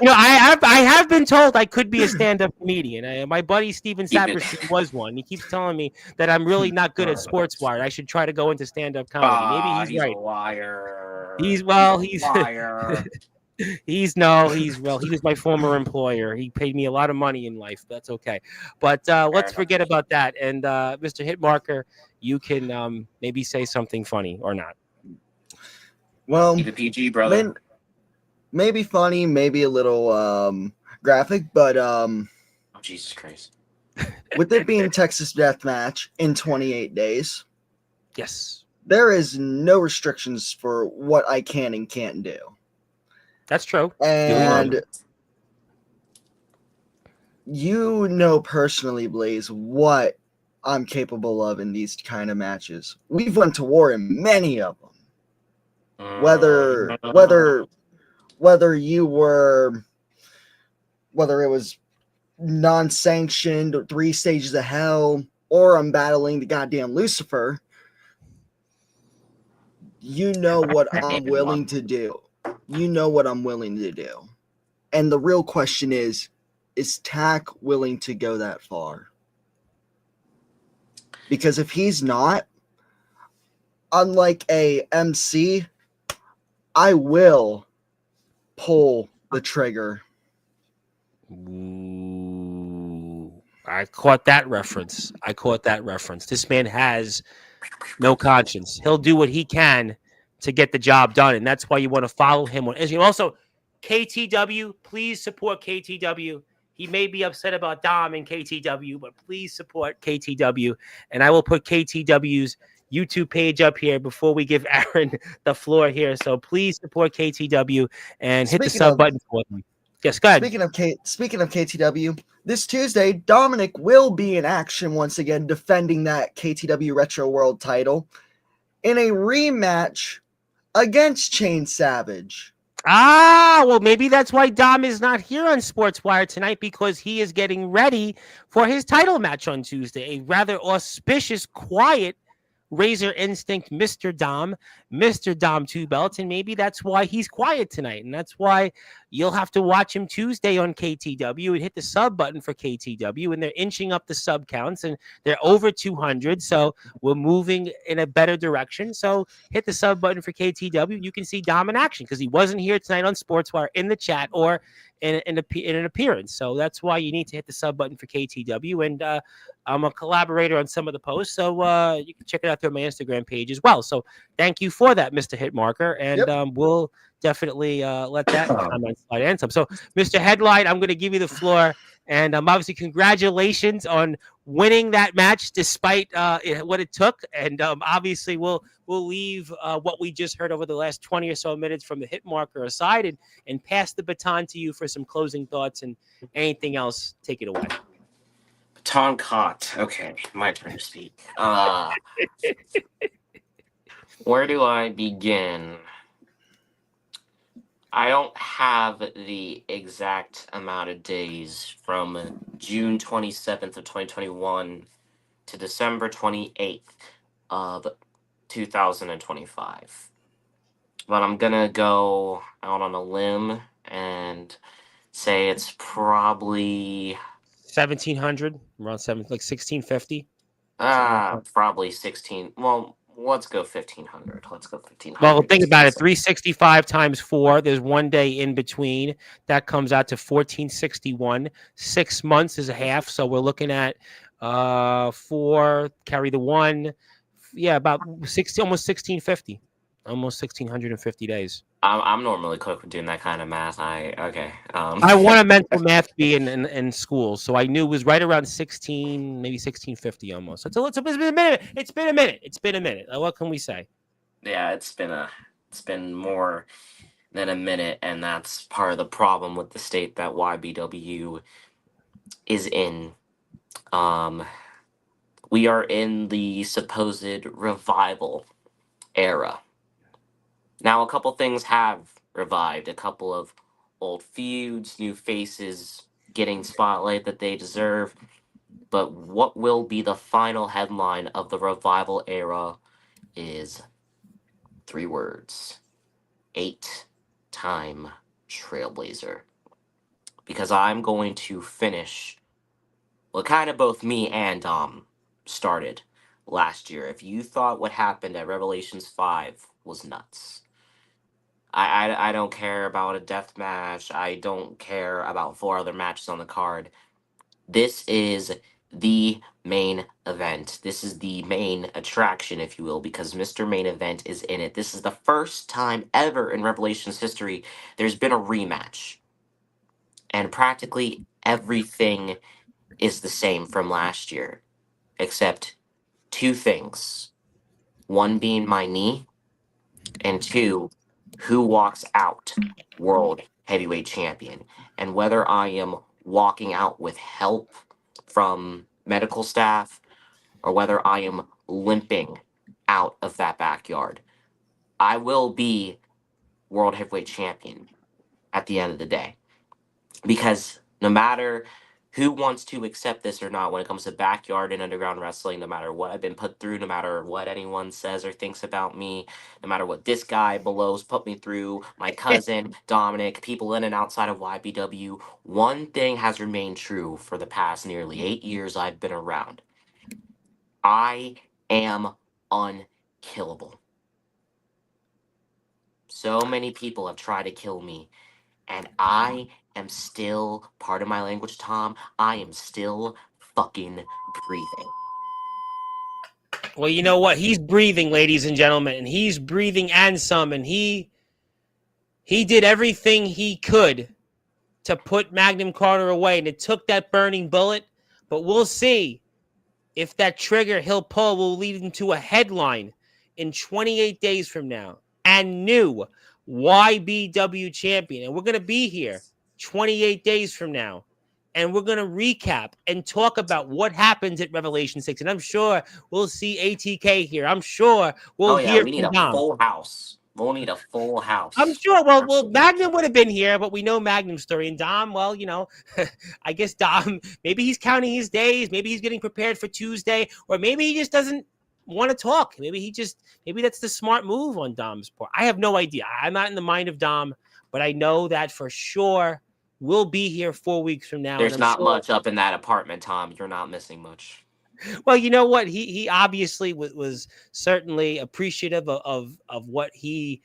I have been told I could be a stand-up comedian. My buddy Steven Saperstein was one. He keeps telling me that I'm really not good at Sportswire. I should try to go into stand-up comedy. Maybe he's right. A liar. He's a liar. He was my former employer. He paid me a lot of money in life. That's okay. But let's forget about that. And Mr. Hitmarker, you can maybe say something funny or not. Well, keep it PG, brother. Maybe funny, maybe a little graphic, but oh, Jesus Christ. With it being Texas Death Match in 28 days, yes, there is no restrictions for what I can and can't do. That's true. And personally, Blaze, what I'm capable of in these kind of matches. We've went to war in many of them. Whether it was non-sanctioned, 3 stages of hell, or I'm battling the goddamn Lucifer, what I'm willing to do. What I'm willing to do. And the real question is Tack willing to go that far? Because if he's not, unlike a MC, I will pull the trigger. Ooh, I caught that reference. This man has no conscience. He'll do what he can to get the job done, and that's why you want to follow him on Instagram. Also, KTW, please support KTW. He may be upset about Dom and KTW, but please support KTW, and I will put KTW's YouTube page up here before we give Aaron the floor here. So please support KTW and hit the sub button for them. Yes, go ahead. Speaking of KTW, this Tuesday, Dominic will be in action once again, defending that KTW Retro World title in a rematch against Chain Savage. Well, maybe that's why Dom is not here on Sportswire tonight, because he is getting ready for his title match on Tuesday. A rather auspicious, quiet Razor Instinct Mr. Dom 2 belts, and maybe that's why he's quiet tonight, and that's why you'll have to watch him Tuesday on KTW and hit the sub button for KTW, and they're inching up the sub counts, and they're over 200, so we're moving in a better direction. So hit the sub button for KTW. You can see Dom in action, because he wasn't here tonight on Sportswire in the chat or in an appearance. So that's why you need to hit the sub button for KTW, and I'm a collaborator on some of the posts, so you can check it out through my Instagram page as well. So thank you for that, Mr. Hitmarker, and we'll definitely let that comment slide in some. So, Mr. Headline, I'm going to give you the floor. And obviously, congratulations on winning that match despite what it took. And obviously, we'll leave what we just heard over the last 20 or so minutes from the hit marker aside and pass the baton to you for some closing thoughts and anything else. Take it away. Baton caught. Okay, my turn to speak. Where do I begin? I don't have the exact amount of days from June 27th of 2021 to December 28th of 2025. But I'm gonna go out on a limb and say it's probably 1700, around 1650. Something like that. probably 16. Well, let's go 1500. Let's go 1500. Well, think about it. 365 times 4. There's one day in between. That comes out to 1461. 6 months is a half. So we're looking at 4, carry the 1. Yeah, about 60, almost 1650. Almost 1650 days. I'm normally quick with doing that kind of math. Okay. I want a mental math bee in school, so I knew it was right around 16, maybe 1650 almost. It's been a minute. It's been a minute. It's been a minute. What can we say? Yeah, it's been more than a minute, and that's part of the problem with the state that YBW is in. We are in the supposed revival era. Now, a couple things have revived. A couple of old feuds, new faces getting spotlight that they deserve. But what will be the final headline of the revival era is 3 words: 8-time trailblazer. Because I'm going to finish what kind of both me and Dom started last year. If you thought what happened at Revelations 5 was nuts, I don't care about a death match. I don't care about 4 other matches on the card. This is the main event. This is the main attraction, if you will, because Mr. Main Event is in it. This is the first time ever in Revelations history there's been a rematch. And practically everything is the same from last year, except 2 things. One being my knee, and 2, who walks out World Heavyweight Champion. And whether I am walking out with help from medical staff or whether I am limping out of that backyard, I will be World Heavyweight Champion at the end of the day. Because no matter who wants to accept this or not, when it comes to backyard and underground wrestling, no matter what I've been put through, no matter what anyone says or thinks about me, no matter what this guy below's put me through, my cousin, Dominic, people in and outside of YBW, one thing has remained true for the past nearly 8 years I've been around. I am unkillable. So many people have tried to kill me, and I am still, part of my language, Tom, I am still fucking breathing. Well, you know what? He's breathing, ladies and gentlemen, and he's breathing and some, and he did everything he could to put Magnum Carter away, and it took that burning bullet, but we'll see if that trigger he'll pull will lead into a headline in 28 days from now and new YBW champion. And we're going to be here 28 days from now. And we're going to recap and talk about what happens at Revelation 6. And I'm sure we'll see ATK here. I'm sure we'll hear we need from a Dom. full house. We'll need a full house. I'm sure. Well, Magnum would have been here, but we know Magnum's story. And Dom, well, you know, I guess Dom, maybe he's counting his days. Maybe he's getting prepared for Tuesday, or maybe he just doesn't want to talk. Maybe that's the smart move on Dom's part. I have no idea. I'm not in the mind of Dom, but I know that for sure we'll be here 4 weeks from now. There's not much up in that apartment, Tom. You're not missing much. Well, you know what? He obviously was certainly appreciative of what he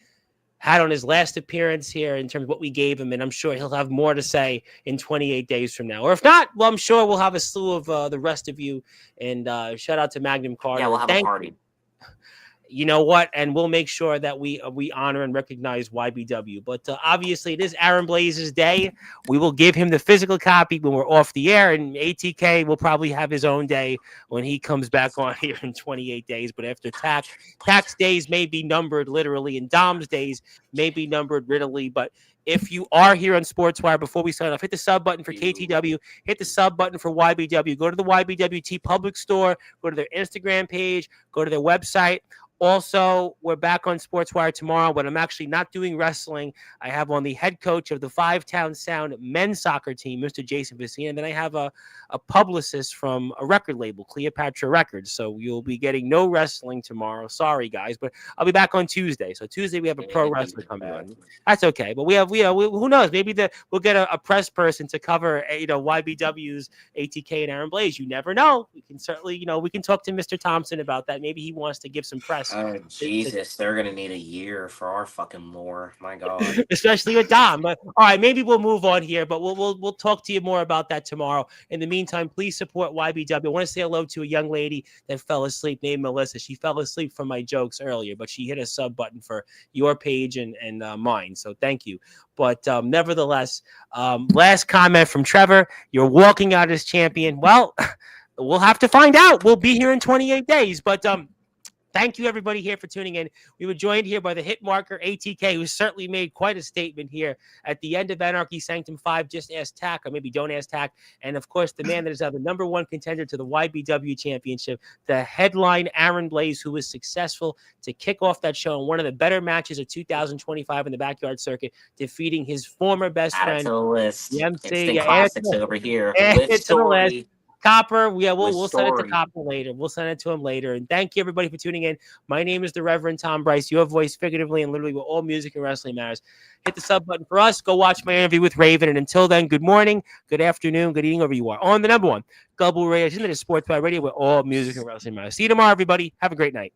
had on his last appearance here in terms of what we gave him, and I'm sure he'll have more to say in 28 days from now. Or if not, well, I'm sure we'll have a slew of the rest of you. And shout out to Magnum Carter. Yeah, we'll have a party. you know what? And we'll make sure that we honor and recognize YBW. But obviously, it is Aaron Blaze's day. We will give him the physical copy when we're off the air, and ATK will probably have his own day when he comes back on here in 28 days. But after tax days may be numbered literally, and Dom's days may be numbered literally. But if you are here on Sportswire, before we sign off, hit the sub button for KTW, hit the sub button for YBW. Go to the YBWT public store, go to their Instagram page, go to their website. Also, we're back on Sportswire tomorrow, but I'm actually not doing wrestling. I have on the head coach of the Five Town Sound men's soccer team, Mr. Jason Vicina, and then I have a publicist from a record label, Cleopatra Records. So you'll be getting no wrestling tomorrow. Sorry, guys, but I'll be back on Tuesday. So Tuesday we have a pro wrestler coming on. That's okay, but we have who knows? Maybe we'll get a press person to cover YBW's ATK and Aaron Blaze. You never know. We can certainly we can talk to Mr. Thompson about that. Maybe he wants to give some press. Oh, Jesus, they're going to need a year for our fucking lore. My God. Especially with Dom. But all right, maybe we'll move on here, but we'll talk to you more about that tomorrow. In the meantime, please support YBW. I want to say hello to a young lady that fell asleep named Melissa. She fell asleep from my jokes earlier, but she hit a sub button for your page and mine. So thank you. But nevertheless, last comment from Trevor. You're walking out as champion. Well, we'll have to find out. We'll be here in 28 days, but thank you, everybody, here for tuning in. We were joined here by the hit marker ATK, who certainly made quite a statement here at the end of Anarchy Sanctum 5. Just ask Tack, or maybe don't ask Tack. And, of course, the man that is now the #1 contender to the YBW Championship, the headline Aaron Blaze, who was successful to kick off that show in one of the better matches of 2025 in the Backyard Circuit, defeating his former best Add friend. it to the list. The MC. Instant classics over here. Add With it to the story. list. Copper, we'll send it to story. Copper later. We'll send it to him later. And thank you, everybody, for tuning in. My name is the Reverend Tom Bryce, your voice figuratively and literally where all music and wrestling matters. Hit the sub button for us. Go watch my interview with Raven. And until then, good morning, good afternoon, good evening, wherever you are. On the #1 Global Radio, Sportswire Radio, where all music and wrestling matters. See you tomorrow, everybody. Have a great night.